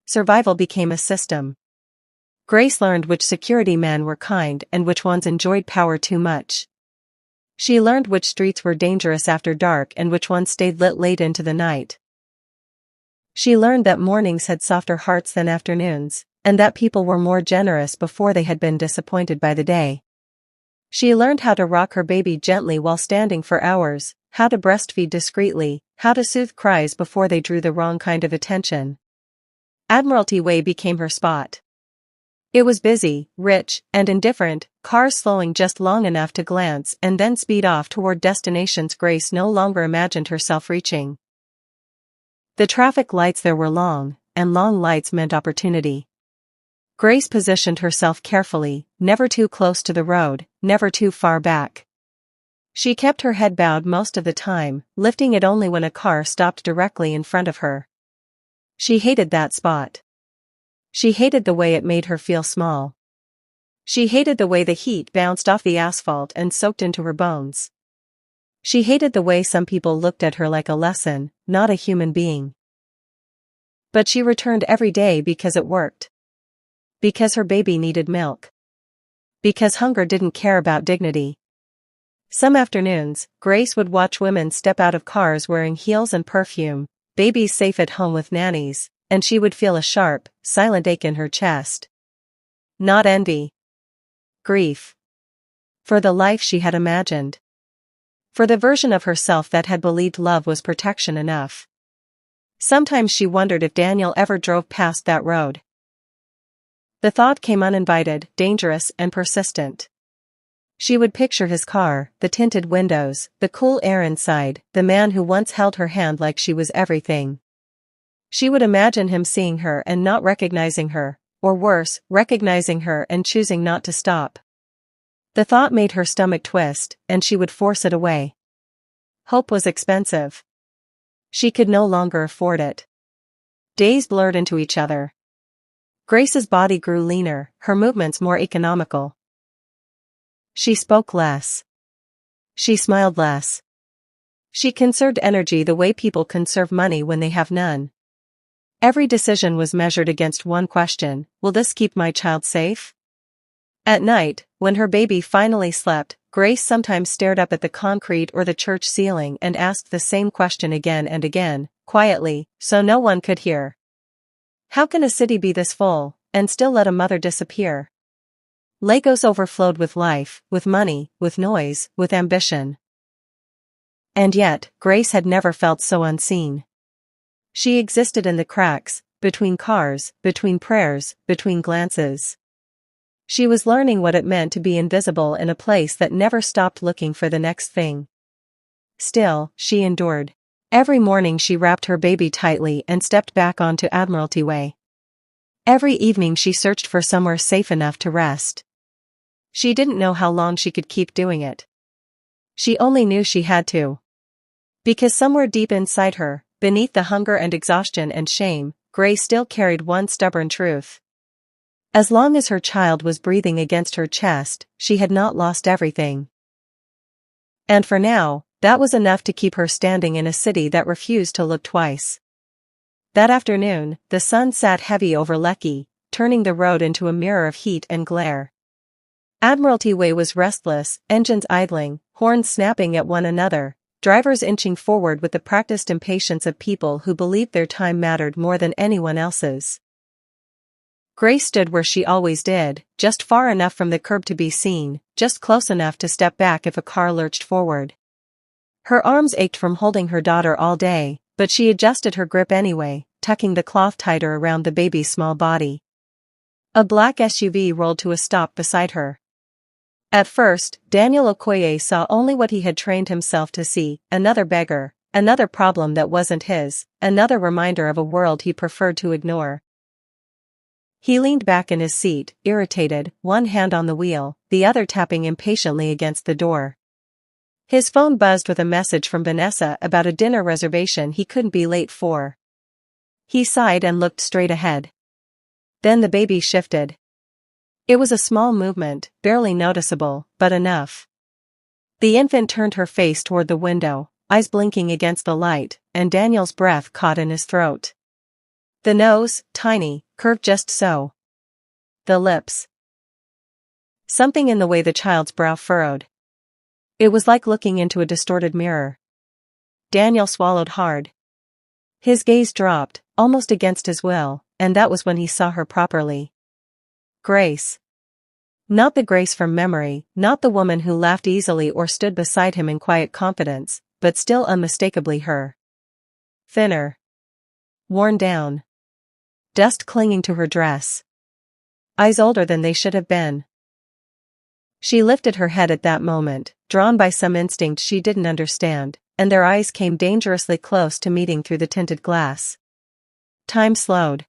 Survival became a system. Grace learned which security men were kind and which ones enjoyed power too much. She learned which streets were dangerous after dark and which ones stayed lit late into the night. She learned that mornings had softer hearts than afternoons, and that people were more generous before they had been disappointed by the day. She learned how to rock her baby gently while standing for hours, how to breastfeed discreetly, how to soothe cries before they drew the wrong kind of attention. Admiralty Way became her spot. It was busy, rich, and indifferent, cars slowing just long enough to glance and then speed off toward destinations Grace no longer imagined herself reaching. The traffic lights there were long, and long lights meant opportunity. Grace positioned herself carefully, never too close to the road, never too far back. She kept her head bowed most of the time, lifting it only when a car stopped directly in front of her. She hated that spot. She hated the way it made her feel small. She hated the way the heat bounced off the asphalt and soaked into her bones. She hated the way some people looked at her like a lesson, not a human being. But she returned every day because it worked. Because her baby needed milk. Because hunger didn't care about dignity. Some afternoons, Grace would watch women step out of cars wearing heels and perfume, babies safe at home with nannies, and she would feel a sharp, silent ache in her chest. Not envy. Grief. For the life she had imagined. For the version of herself that had believed love was protection enough. Sometimes she wondered if Daniel ever drove past that road. The thought came uninvited, dangerous, and persistent. She would picture his car, the tinted windows, the cool air inside, the man who once held her hand like she was everything. She would imagine him seeing her and not recognizing her, or worse, recognizing her and choosing not to stop. The thought made her stomach twist, and she would force it away. Hope was expensive. She could no longer afford it. Days blurred into each other. Grace's body grew leaner, her movements more economical. She spoke less. She smiled less. She conserved energy the way people conserve money when they have none. Every decision was measured against one question: will this keep my child safe? At night, when her baby finally slept, Grace sometimes stared up at the concrete or the church ceiling and asked the same question again and again, quietly, so no one could hear. How can a city be this full, and still let a mother disappear? Lagos overflowed with life, with money, with noise, with ambition. And yet, Grace had never felt so unseen. She existed in the cracks, between cars, between prayers, between glances. She was learning what it meant to be invisible in a place that never stopped looking for the next thing. Still, she endured. Every morning she wrapped her baby tightly and stepped back onto Admiralty Way. Every evening she searched for somewhere safe enough to rest. She didn't know how long she could keep doing it. She only knew she had to. Because somewhere deep inside her, beneath the hunger and exhaustion and shame, Grace still carried one stubborn truth. As long as her child was breathing against her chest, she had not lost everything. And for now, that was enough to keep her standing in a city that refused to look twice. That afternoon, the sun sat heavy over Lekki, turning the road into a mirror of heat and glare. Admiralty Way was restless, engines idling, horns snapping at one another, drivers inching forward with the practiced impatience of people who believed their time mattered more than anyone else's. Grace stood where she always did, just far enough from the curb to be seen, just close enough to step back if a car lurched forward. Her arms ached from holding her daughter all day, but she adjusted her grip anyway, tucking the cloth tighter around the baby's small body. A black SUV rolled to a stop beside her. At first, Daniel Okoye saw only what he had trained himself to see: another beggar, another problem that wasn't his, another reminder of a world he preferred to ignore. He leaned back in his seat, irritated, one hand on the wheel, the other tapping impatiently against the door. His phone buzzed with a message from Vanessa about a dinner reservation he couldn't be late for. He sighed and looked straight ahead. Then the baby shifted. It was a small movement, barely noticeable, but enough. The infant turned her face toward the window, eyes blinking against the light, and Daniel's breath caught in his throat. The nose, tiny, curved just so. The lips. Something in the way the child's brow furrowed. It was like looking into a distorted mirror. Daniel swallowed hard. His gaze dropped, almost against his will, and that was when he saw her properly. Grace. Not the Grace from memory, not the woman who laughed easily or stood beside him in quiet confidence, but still unmistakably her. Thinner. Worn down. Dust clinging to her dress. Eyes older than they should have been. She lifted her head at that moment, drawn by some instinct she didn't understand, and their eyes came dangerously close to meeting through the tinted glass. Time slowed.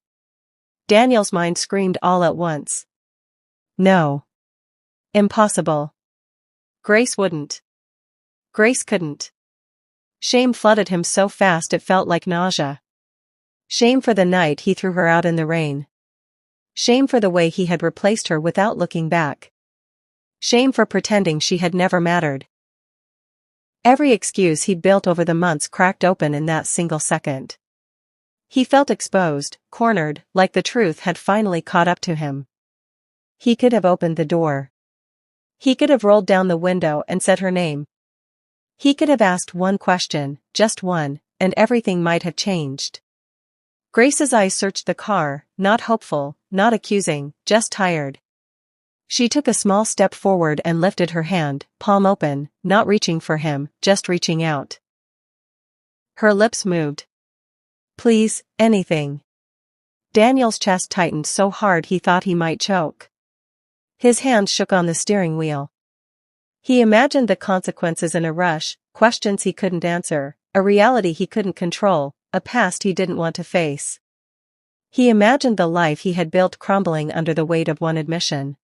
Daniel's mind screamed all at once. No. Impossible. Grace wouldn't. Grace couldn't. Shame flooded him so fast it felt like nausea. Shame for the night he threw her out in the rain. Shame for the way he had replaced her without looking back. Shame for pretending she had never mattered. Every excuse he'd built over the months cracked open in that single second. He felt exposed, cornered, like the truth had finally caught up to him. He could have opened the door. He could have rolled down the window and said her name. He could have asked one question, just one, and everything might have changed. Grace's eyes searched the car, not hopeful, not accusing, just tired. She took a small step forward and lifted her hand, palm open, not reaching for him, just reaching out. Her lips moved. Please, anything. Daniel's chest tightened so hard he thought he might choke. His hand shook on the steering wheel. He imagined the consequences in a rush, questions he couldn't answer, a reality he couldn't control, a past he didn't want to face. He imagined the life he had built crumbling under the weight of one admission.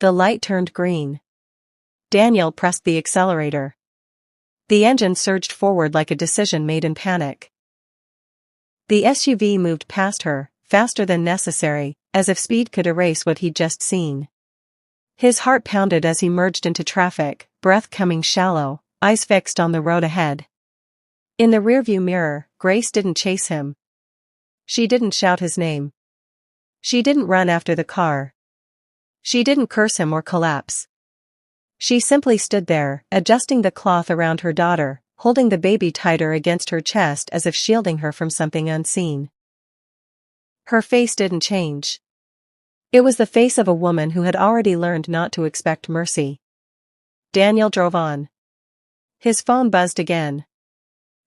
The light turned green. Daniel pressed the accelerator. The engine surged forward like a decision made in panic. The SUV moved past her, faster than necessary, as if speed could erase what he'd just seen. His heart pounded as he merged into traffic, breath coming shallow, eyes fixed on the road ahead. In the rearview mirror, Grace didn't chase him. She didn't shout his name. She didn't run after the car. She didn't curse him or collapse. She simply stood there, adjusting the cloth around her daughter, holding the baby tighter against her chest as if shielding her from something unseen. Her face didn't change. It was the face of a woman who had already learned not to expect mercy. Daniel drove on. His phone buzzed again.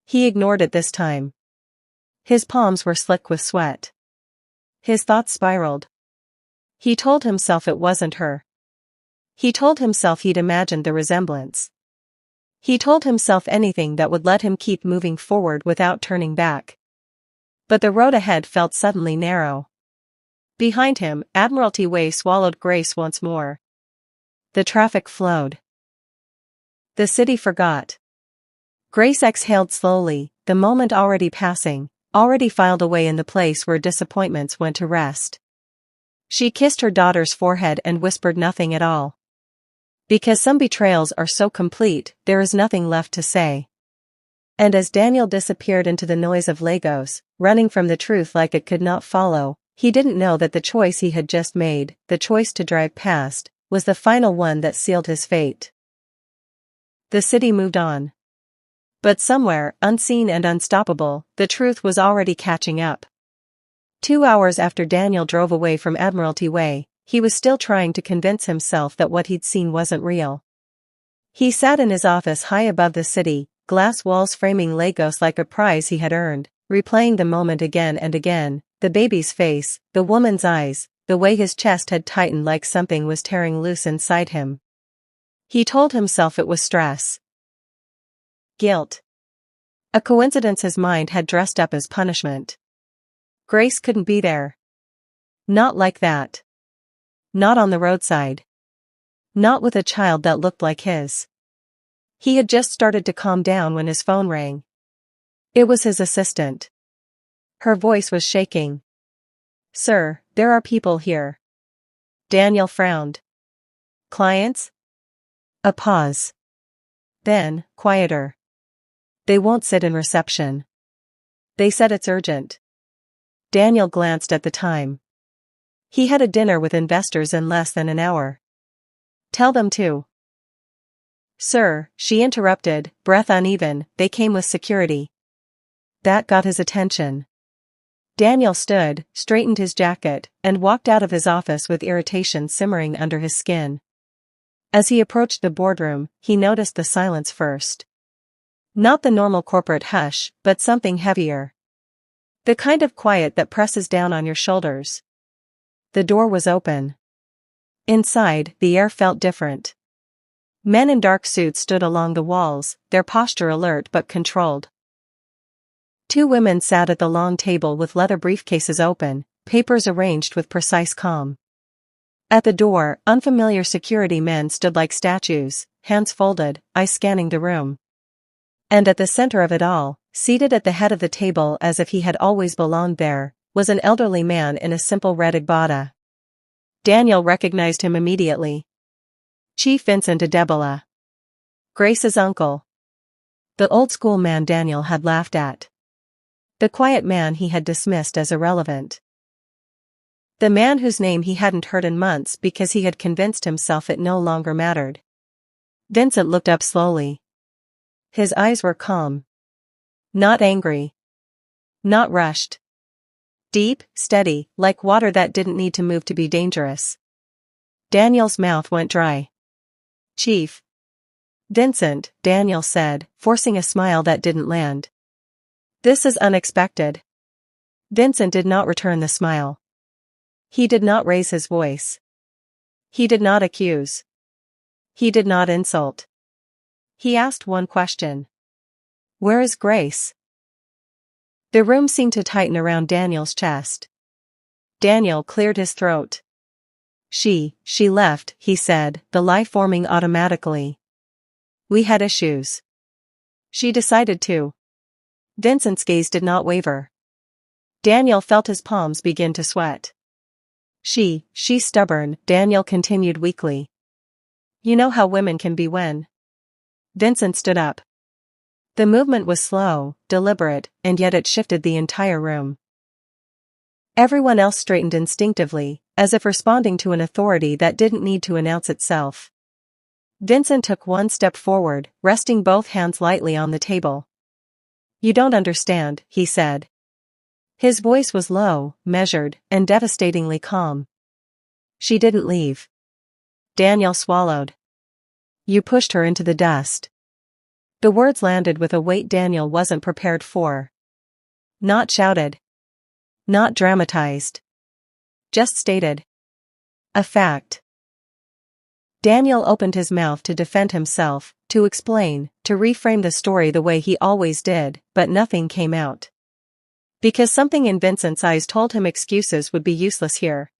He ignored it this time. His palms were slick with sweat. His thoughts spiraled. He told himself it wasn't her. He told himself he'd imagined the resemblance. He told himself anything that would let him keep moving forward without turning back. But the road ahead felt suddenly narrow. Behind him, Admiralty Way swallowed Grace once more. The traffic flowed. The city forgot. Grace exhaled slowly, the moment already passing, already filed away in the place where disappointments went to rest. She kissed her daughter's forehead and whispered nothing at all. Because some betrayals are so complete, there is nothing left to say. And as Daniel disappeared into the noise of Lagos, running from the truth like it could not follow, he didn't know that the choice he had just made, the choice to drive past, was the final one that sealed his fate. The city moved on. But somewhere, unseen and unstoppable, the truth was already catching up. 2 hours after Daniel drove away from Admiralty Way, he was still trying to convince himself that what he'd seen wasn't real. He sat in his office high above the city, glass walls framing Lagos like a prize he had earned, replaying the moment again and again, the baby's face, the woman's eyes, the way his chest had tightened like something was tearing loose inside him. He told himself it was stress. Guilt. A coincidence his mind had dressed up as punishment. Grace couldn't be there. Not like that. Not on the roadside. Not with a child that looked like his. He had just started to calm down when his phone rang. It was his assistant. Her voice was shaking. "Sir, there are people here." Daniel frowned. "Clients?" A pause. Then, quieter. "They won't sit in reception. They said it's urgent." Daniel glanced at the time. He had a dinner with investors in less than an hour. "Tell them to." "Sir," she interrupted, breath uneven, "they came with security." That got his attention. Daniel stood, straightened his jacket, and walked out of his office with irritation simmering under his skin. As he approached the boardroom, he noticed the silence first. Not the normal corporate hush, but something heavier. The kind of quiet that presses down on your shoulders. The door was open. Inside, the air felt different. Men in dark suits stood along the walls, their posture alert but controlled. Two women sat at the long table with leather briefcases open, papers arranged with precise calm. At the door, unfamiliar security men stood like statues, hands folded, eyes scanning the room. And at the center of it all, seated at the head of the table as if he had always belonged there, was an elderly man in a simple red agbada. Daniel recognized him immediately. Chief Vincent Adebola. Grace's uncle. The old-school man Daniel had laughed at. The quiet man he had dismissed as irrelevant. The man whose name he hadn't heard in months because he had convinced himself it no longer mattered. Vincent looked up slowly. His eyes were calm. Not angry. Not rushed. Deep, steady, like water that didn't need to move to be dangerous. Daniel's mouth went dry. "Chief." "Vincent," Daniel said, forcing a smile that didn't land. "This is unexpected." Vincent did not return the smile. He did not raise his voice. He did not accuse. He did not insult. He asked one question. "Where is Grace?" The room seemed to tighten around Daniel's chest. Daniel cleared his throat. She left," he said, the lie forming automatically. "We had issues. She decided to." Vincent's gaze did not waver. Daniel felt his palms begin to sweat. She's stubborn," Daniel continued weakly. "You know how women can be when." Vincent stood up. The movement was slow, deliberate, and yet it shifted the entire room. Everyone else straightened instinctively, as if responding to an authority that didn't need to announce itself. Vincent took one step forward, resting both hands lightly on the table. "You don't understand," he said. His voice was low, measured, and devastatingly calm. "She didn't leave." Daniel swallowed. "You pushed her into the dust." The words landed with a weight Daniel wasn't prepared for. Not shouted. Not dramatized. Just stated. A fact. Daniel opened his mouth to defend himself, to explain, to reframe the story the way he always did, but nothing came out. Because something in Vincent's eyes told him excuses would be useless here.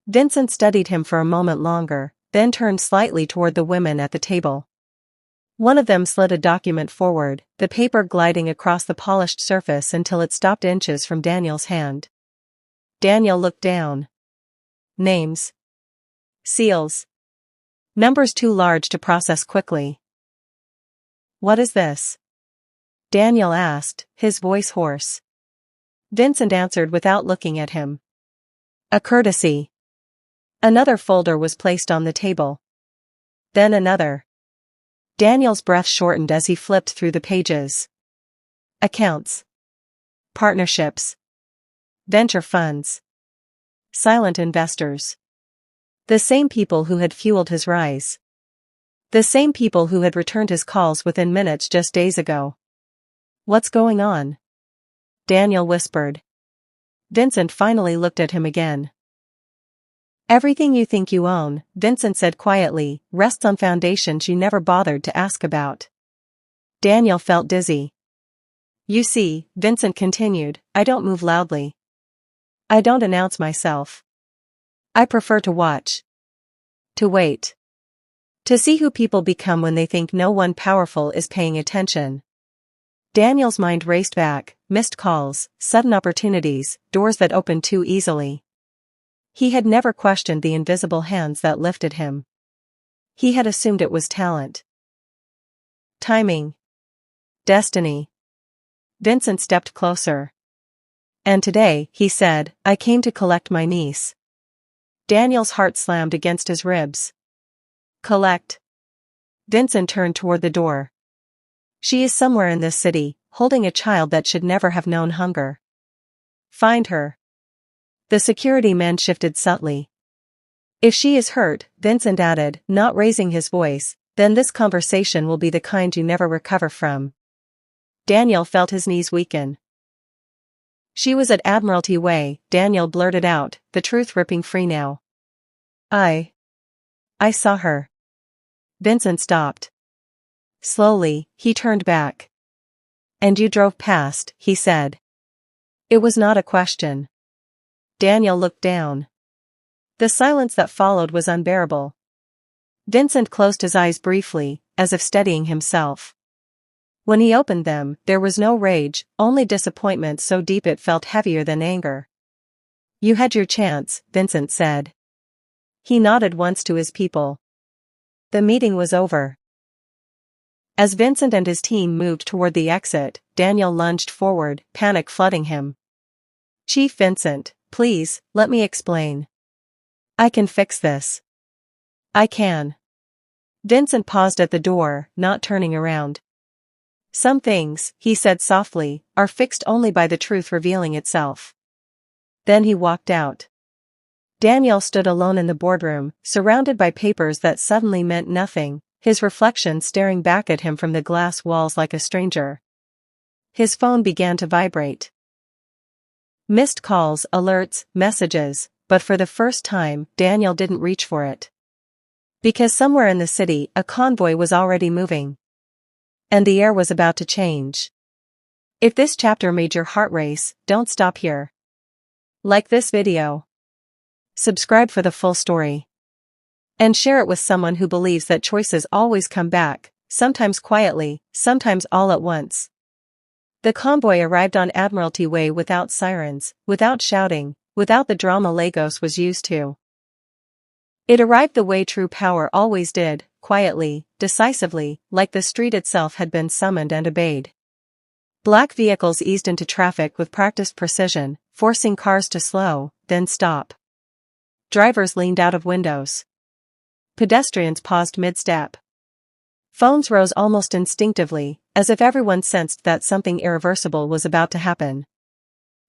Vincent studied him for a moment longer, then turned slightly toward the women at the table. One of them slid a document forward, the paper gliding across the polished surface until it stopped inches from Daniel's hand. Daniel looked down. Names. Seals. Numbers too large to process quickly. "What is this?" Daniel asked, his voice hoarse. Vincent answered without looking at him. "A courtesy." Another folder was placed on the table. Then another. Daniel's breath shortened as he flipped through the pages. Accounts. Partnerships. Venture funds. Silent investors. The same people who had fueled his rise. The same people who had returned his calls within minutes just days ago. "What's going on?" Daniel whispered. Vincent finally looked at him again. Everything you think you own, Vincent said quietly, rests on foundations you never bothered to ask about. Daniel felt dizzy. You see, Vincent continued, I don't move loudly. I don't announce myself. I prefer to watch. To wait. To see who people become when they think no one powerful is paying attention. Daniel's mind raced back, missed calls, sudden opportunities, doors that opened too easily. He had never questioned the invisible hands that lifted him. He had assumed it was talent. Timing. Destiny. Vincent stepped closer. And today, he said, I came to collect my niece. Daniel's heart slammed against his ribs. Collect. Vincent turned toward the door. She is somewhere in this city, holding a child that should never have known hunger. Find her. The security man shifted subtly. If she is hurt, Vincent added, not raising his voice, then this conversation will be the kind you never recover from. Daniel felt his knees weaken. She was at Admiralty Way, Daniel blurted out, the truth ripping free now. I saw her. Vincent stopped. Slowly, he turned back. And you drove past, he said. It was not a question. Daniel looked down. The silence that followed was unbearable. Vincent closed his eyes briefly, as if steadying himself. When he opened them, there was no rage, only disappointment so deep it felt heavier than anger. You had your chance, Vincent said. He nodded once to his people. The meeting was over. As Vincent and his team moved toward the exit, Daniel lunged forward, panic flooding him. Chief Vincent, please, let me explain. I can fix this. I can. Vincent paused at the door, not turning around. Some things, he said softly, are fixed only by the truth revealing itself. Then he walked out. Daniel stood alone in the boardroom, surrounded by papers that suddenly meant nothing, his reflection staring back at him from the glass walls like a stranger. His phone began to vibrate. Missed calls, alerts, messages, but for the first time, Daniel didn't reach for it. Because somewhere in the city, a convoy was already moving. And the air was about to change. If this chapter made your heart race, don't stop here. Like this video. Subscribe for the full story. And share it with someone who believes that choices always come back, sometimes quietly, sometimes all at once. The convoy arrived on Admiralty Way without sirens, without shouting, without the drama Lagos was used to. It arrived the way true power always did, quietly, decisively, like the street itself had been summoned and obeyed. Black vehicles eased into traffic with practiced precision, forcing cars to slow, then stop. Drivers leaned out of windows. Pedestrians paused mid-step. Phones rose almost instinctively, as if everyone sensed that something irreversible was about to happen.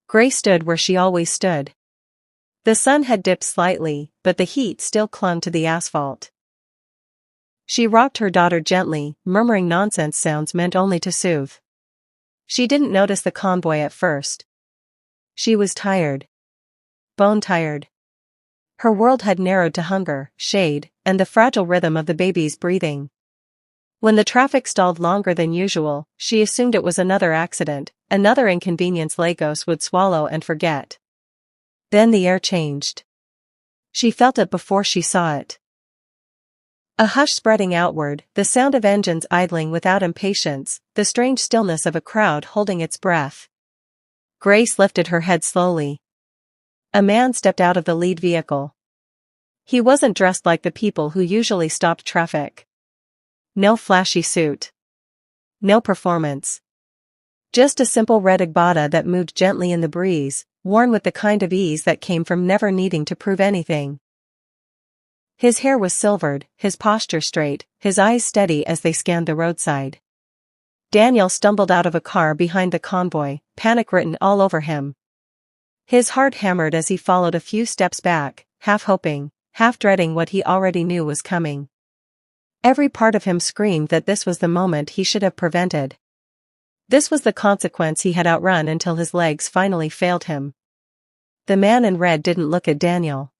Grace stood where she always stood. The sun had dipped slightly, but the heat still clung to the asphalt. She rocked her daughter gently, murmuring nonsense sounds meant only to soothe. She didn't notice the convoy at first. She was tired. Bone-tired. Her world had narrowed to hunger, shade, and the fragile rhythm of the baby's breathing. When the traffic stalled longer than usual, she assumed it was another accident, another inconvenience Lagos would swallow and forget. Then the air changed. She felt it before she saw it. A hush spreading outward, the sound of engines idling without impatience, the strange stillness of a crowd holding its breath. Grace lifted her head slowly. A man stepped out of the lead vehicle. He wasn't dressed like the people who usually stopped traffic. No flashy suit. No performance. Just a simple red agbada that moved gently in the breeze, worn with the kind of ease that came from never needing to prove anything. His hair was silvered, his posture straight, his eyes steady as they scanned the roadside. Daniel stumbled out of a car behind the convoy, panic written all over him. His heart hammered as he followed a few steps back, half hoping, half dreading what he already knew was coming. Every part of him screamed that this was the moment he should have prevented. This was the consequence he had outrun until his legs finally failed him. The man in red didn't look at Daniel.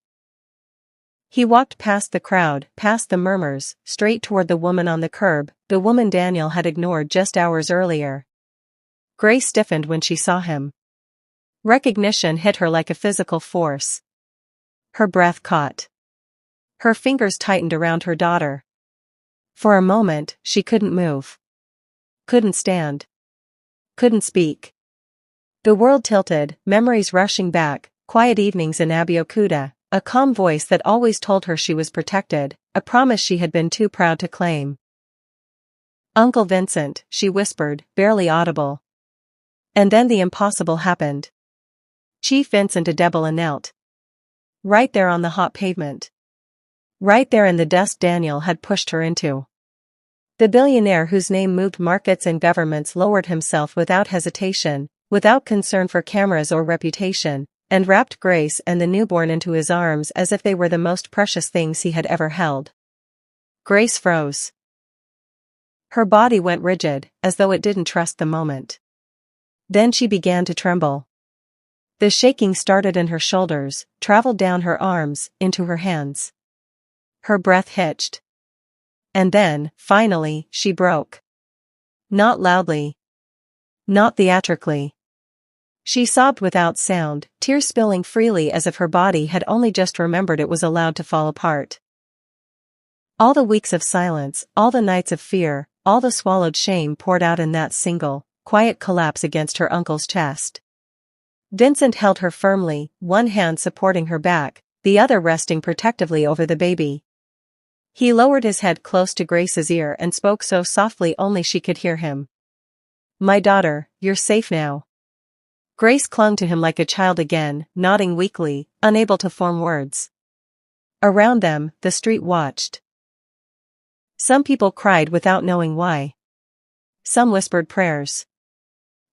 He walked past the crowd, past the murmurs, straight toward the woman on the curb, the woman Daniel had ignored just hours earlier. Grace stiffened when she saw him. Recognition hit her like a physical force. Her breath caught. Her fingers tightened around her daughter. For a moment, she couldn't move. Couldn't stand. Couldn't speak. The world tilted, memories rushing back, quiet evenings in Abeokuta, a calm voice that always told her she was protected, a promise she had been too proud to claim. "Uncle Vincent," she whispered, barely audible. And then the impossible happened. Chief Vincent Adebola knelt. Right there on the hot pavement. Right there in the dust Daniel had pushed her into. The billionaire whose name moved markets and governments lowered himself without hesitation, without concern for cameras or reputation, and wrapped Grace and the newborn into his arms as if they were the most precious things he had ever held. Grace froze. Her body went rigid, as though it didn't trust the moment. Then she began to tremble. The shaking started in her shoulders, traveled down her arms, into her hands. Her breath hitched. And then, finally, she broke. Not loudly. Not theatrically. She sobbed without sound, tears spilling freely as if her body had only just remembered it was allowed to fall apart. All the weeks of silence, all the nights of fear, all the swallowed shame poured out in that single, quiet collapse against her uncle's chest. Vincent held her firmly, one hand supporting her back, the other resting protectively over the baby. He lowered his head close to Grace's ear and spoke so softly only she could hear him. "My daughter, you're safe now." Grace clung to him like a child again, nodding weakly, unable to form words. Around them, the street watched. Some people cried without knowing why. Some whispered prayers.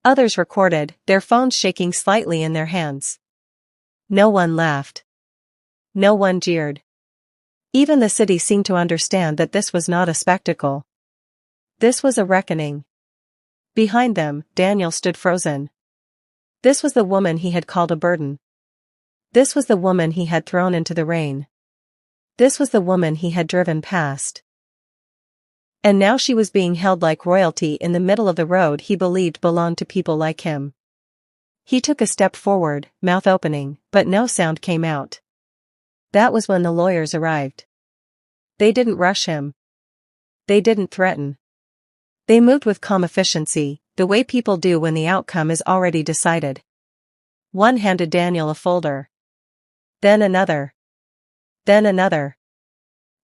Others recorded, their phones shaking slightly in their hands. No one laughed. No one jeered. Even the city seemed to understand that this was not a spectacle. This was a reckoning. Behind them, Daniel stood frozen. This was the woman he had called a burden. This was the woman he had thrown into the rain. This was the woman he had driven past. And now she was being held like royalty in the middle of the road he believed belonged to people like him. He took a step forward, mouth opening, but no sound came out. That was when the lawyers arrived. They didn't rush him. They didn't threaten. They moved with calm efficiency, the way people do when the outcome is already decided. One handed Daniel a folder. Then another. Then another.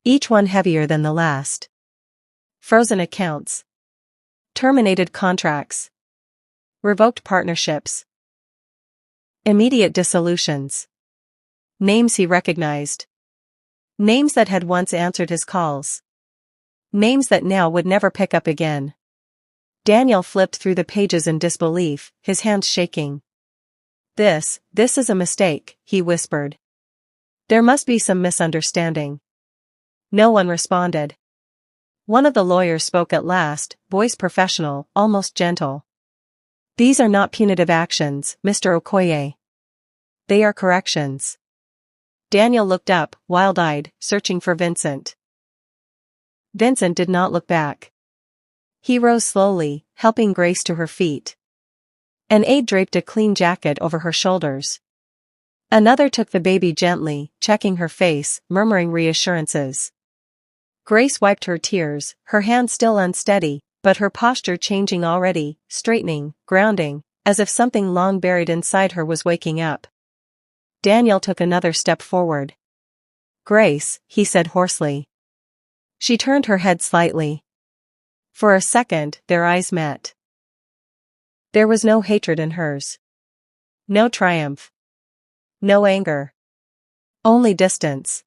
Each one heavier than the last. Frozen accounts. Terminated contracts. Revoked partnerships. Immediate dissolutions. Names he recognized. Names that had once answered his calls. Names that now would never pick up again. Daniel flipped through the pages in disbelief, his hands shaking. This is a mistake," he whispered. "There must be some misunderstanding." No one responded. One of the lawyers spoke at last, voice professional, almost gentle. "These are not punitive actions, Mr. Okoye. They are corrections." Daniel looked up, wild-eyed, searching for Vincent. Vincent did not look back. He rose slowly, helping Grace to her feet. An aide draped a clean jacket over her shoulders. Another took the baby gently, checking her face, murmuring reassurances. Grace wiped her tears, her hand still unsteady, but her posture changing already, straightening, grounding, as if something long buried inside her was waking up. Daniel took another step forward. "Grace," he said hoarsely. She turned her head slightly. For a second, their eyes met. There was no hatred in hers. No triumph. No anger. Only distance.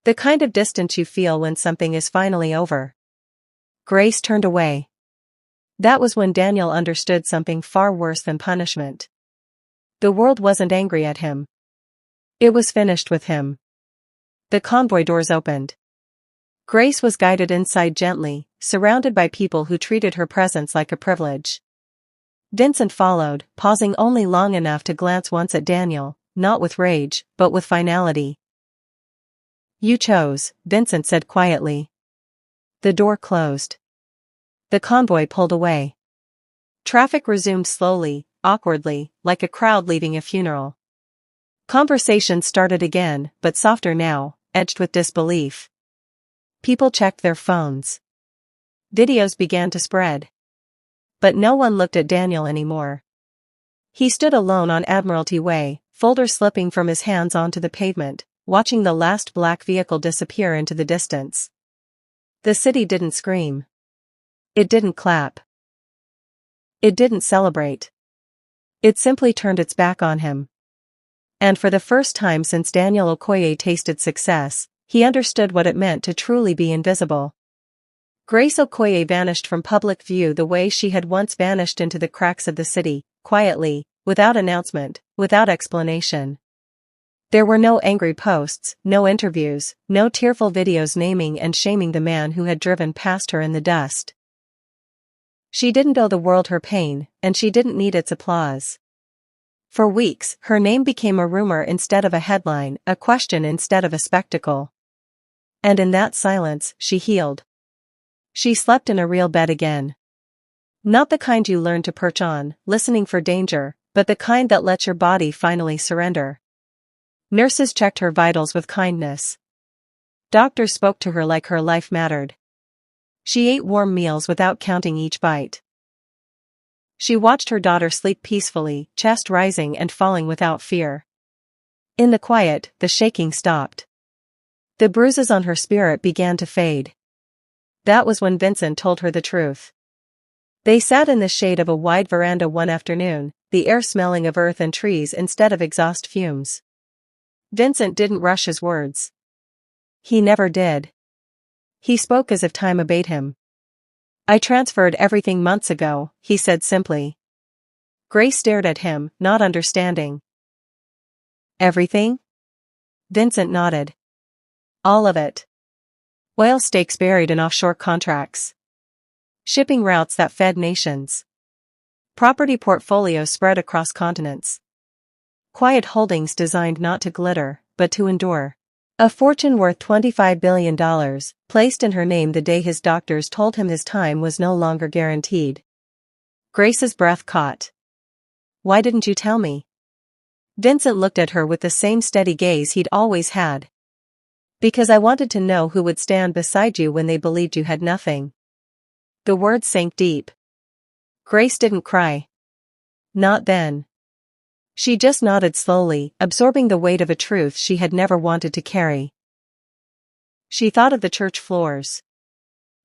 The kind of distance you feel when something is finally over. Grace turned away. That was when Daniel understood something far worse than punishment. The world wasn't angry at him. It was finished with him. The convoy doors opened. Grace was guided inside gently, surrounded by people who treated her presence like a privilege. Vincent followed, pausing only long enough to glance once at Daniel, not with rage, but with finality. You chose, Vincent said quietly. The door closed. The convoy pulled away. Traffic resumed slowly, awkwardly, like a crowd leaving a funeral. Conversation started again, but softer now, edged with disbelief. People checked their phones. Videos began to spread. But no one looked at Daniel anymore. He stood alone on Admiralty Way, folder slipping from his hands onto the pavement, watching the last black vehicle disappear into the distance. The city didn't scream. It didn't clap. It didn't celebrate. It simply turned its back on him. And for the first time since Daniel Okoye tasted success, he understood what it meant to truly be invisible. Grace Okoye vanished from public view the way she had once vanished into the cracks of the city, quietly, without announcement, without explanation. There were no angry posts, no interviews, no tearful videos naming and shaming the man who had driven past her in the dust. She didn't owe the world her pain, and she didn't need its applause. For weeks, her name became a rumor instead of a headline, a question instead of a spectacle. And in that silence, she healed. She slept in a real bed again. Not the kind you learn to perch on, listening for danger, but the kind that lets your body finally surrender. Nurses checked her vitals with kindness. Doctors spoke to her like her life mattered. She ate warm meals without counting each bite. She watched her daughter sleep peacefully, chest rising and falling without fear. In the quiet, the shaking stopped. The bruises on her spirit began to fade. That was when Vincent told her the truth. They sat in the shade of a wide veranda one afternoon, the air smelling of earth and trees instead of exhaust fumes. Vincent didn't rush his words. He never did. He spoke as if time obeyed him. I transferred everything months ago, he said simply. Grace stared at him, not understanding. Everything? Vincent nodded. All of it. Oil stakes buried in offshore contracts. Shipping routes that fed nations. Property portfolios spread across continents. Quiet holdings designed not to glitter, but to endure. A fortune worth $25 billion, placed in her name the day his doctors told him his time was no longer guaranteed. Grace's breath caught. Why didn't you tell me? Vincent looked at her with the same steady gaze he'd always had. Because I wanted to know who would stand beside you when they believed you had nothing. The words sank deep. Grace didn't cry. Not then. She just nodded slowly, absorbing the weight of a truth she had never wanted to carry. She thought of the church floors.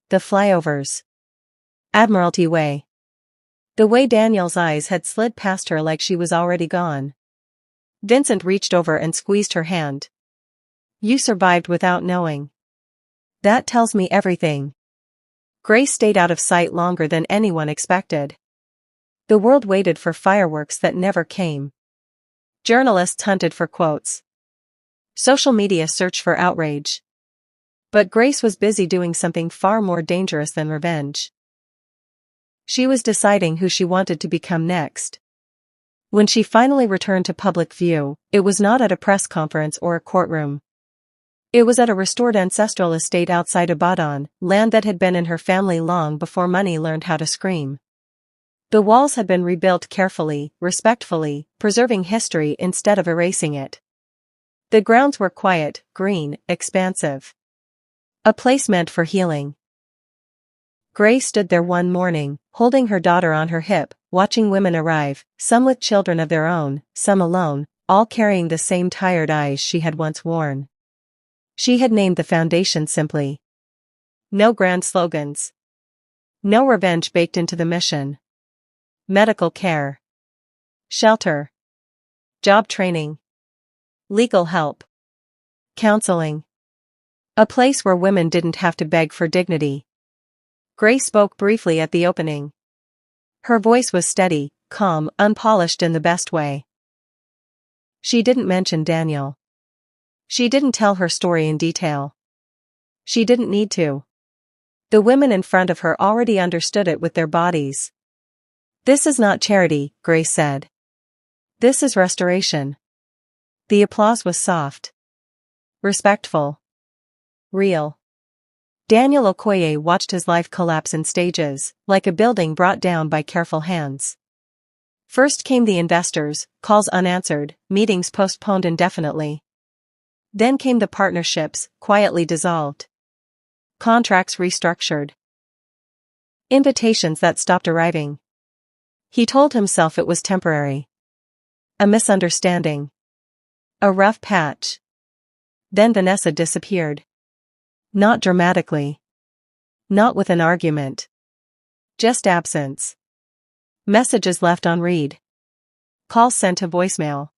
The flyovers. Admiralty Way. The way Daniel's eyes had slid past her like she was already gone. Vincent reached over and squeezed her hand. You survived without knowing. That tells me everything. Grace stayed out of sight longer than anyone expected. The world waited for fireworks that never came. Journalists hunted for quotes. Social media searched for outrage. But Grace was busy doing something far more dangerous than revenge. She was deciding who she wanted to become next. When she finally returned to public view, it was not at a press conference or a courtroom. It was at a restored ancestral estate outside Ibadan, land that had been in her family long before money learned how to scream. The walls had been rebuilt carefully, respectfully, preserving history instead of erasing it. The grounds were quiet, green, expansive. A place meant for healing. Grace stood there one morning, holding her daughter on her hip, watching women arrive, some with children of their own, some alone, all carrying the same tired eyes she had once worn. She had named the foundation simply. No grand slogans. No revenge baked into the mission. Medical care. Shelter. Job training. Legal help. Counseling. A place where women didn't have to beg for dignity. Grace spoke briefly at the opening. Her voice was steady, calm, unpolished in the best way. She didn't mention Daniel. She didn't tell her story in detail. She didn't need to. The women in front of her already understood it with their bodies. This is not charity, Grace said. This is restoration. The applause was soft. Respectful. Real. Daniel Okoye watched his life collapse in stages, like a building brought down by careful hands. First came the investors, calls unanswered, meetings postponed indefinitely. Then came the partnerships, quietly dissolved. Contracts restructured. Invitations that stopped arriving. He told himself it was temporary. A misunderstanding. A rough patch. Then Vanessa disappeared. Not dramatically. Not with an argument. Just absence. Messages left unread. Calls sent to voicemail.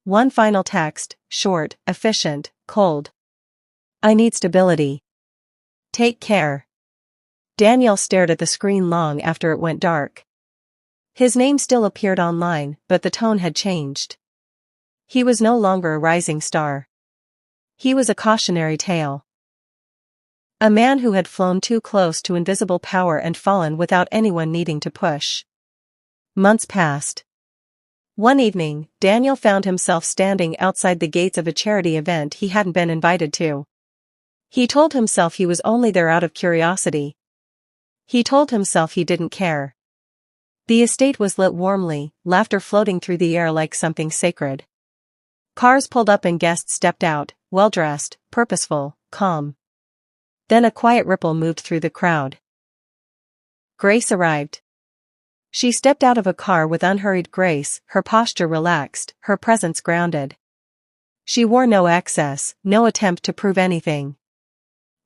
One final text, short, efficient, cold. I need stability. Take care. Daniel stared at the screen long after it went dark. His name still appeared online, but the tone had changed. He was no longer a rising star. He was a cautionary tale. A man who had flown too close to invisible power and fallen without anyone needing to push. Months passed. One evening, Daniel found himself standing outside the gates of a charity event he hadn't been invited to. He told himself he was only there out of curiosity. He told himself he didn't care. The estate was lit warmly, laughter floating through the air like something sacred. Cars pulled up and guests stepped out, well-dressed, purposeful, calm. Then a quiet ripple moved through the crowd. Grace arrived. She stepped out of a car with unhurried grace, her posture relaxed, her presence grounded. She wore no excess, no attempt to prove anything.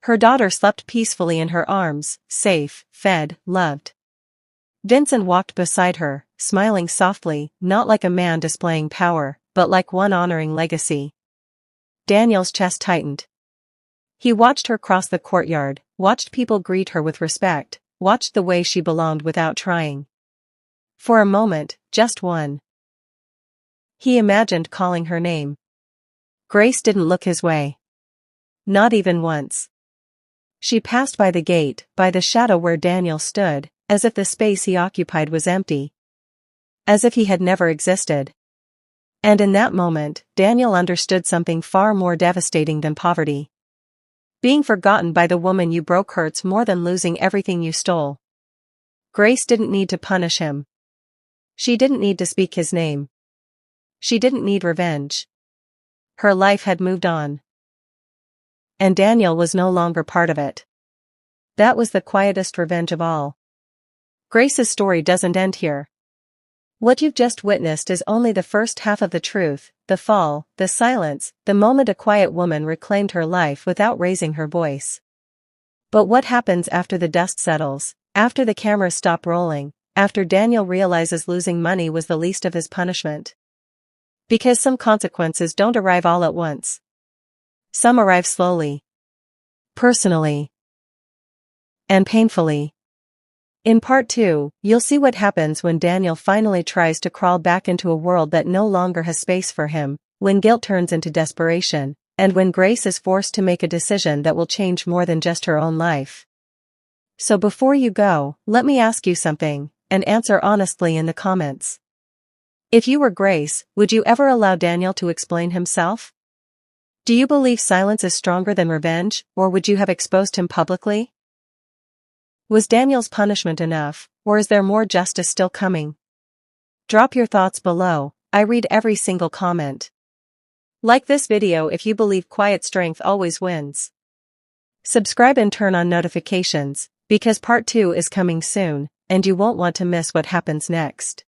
Her daughter slept peacefully in her arms, safe, fed, loved. Vincent walked beside her, smiling softly, not like a man displaying power, but like one honoring legacy. Daniel's chest tightened. He watched her cross the courtyard, watched people greet her with respect, watched the way she belonged without trying. For a moment, just one. He imagined calling her name. Grace didn't look his way. Not even once. She passed by the gate, by the shadow where Daniel stood, as if the space he occupied was empty. As if he had never existed. And in that moment, Daniel understood something far more devastating than poverty. Being forgotten by the woman you broke hurts more than losing everything you stole. Grace didn't need to punish him. She didn't need to speak his name. She didn't need revenge. Her life had moved on. And Daniel was no longer part of it. That was the quietest revenge of all. Grace's story doesn't end here. What you've just witnessed is only the first half of the truth, the fall, the silence, the moment a quiet woman reclaimed her life without raising her voice. But what happens after the dust settles, after the cameras stop rolling, after Daniel realizes losing money was the least of his punishment? Because some consequences don't arrive all at once. Some arrive slowly. Personally. And painfully. In part 2, you'll see what happens when Daniel finally tries to crawl back into a world that no longer has space for him, when guilt turns into desperation, and when Grace is forced to make a decision that will change more than just her own life. So before you go, let me ask you something, and answer honestly in the comments. If you were Grace, would you ever allow Daniel to explain himself? Do you believe silence is stronger than revenge, or would you have exposed him publicly? Was Daniel's punishment enough, or is there more justice still coming? Drop your thoughts below, I read every single comment. Like this video if you believe quiet strength always wins. Subscribe and turn on notifications, because part 2 is coming soon, and you won't want to miss what happens next.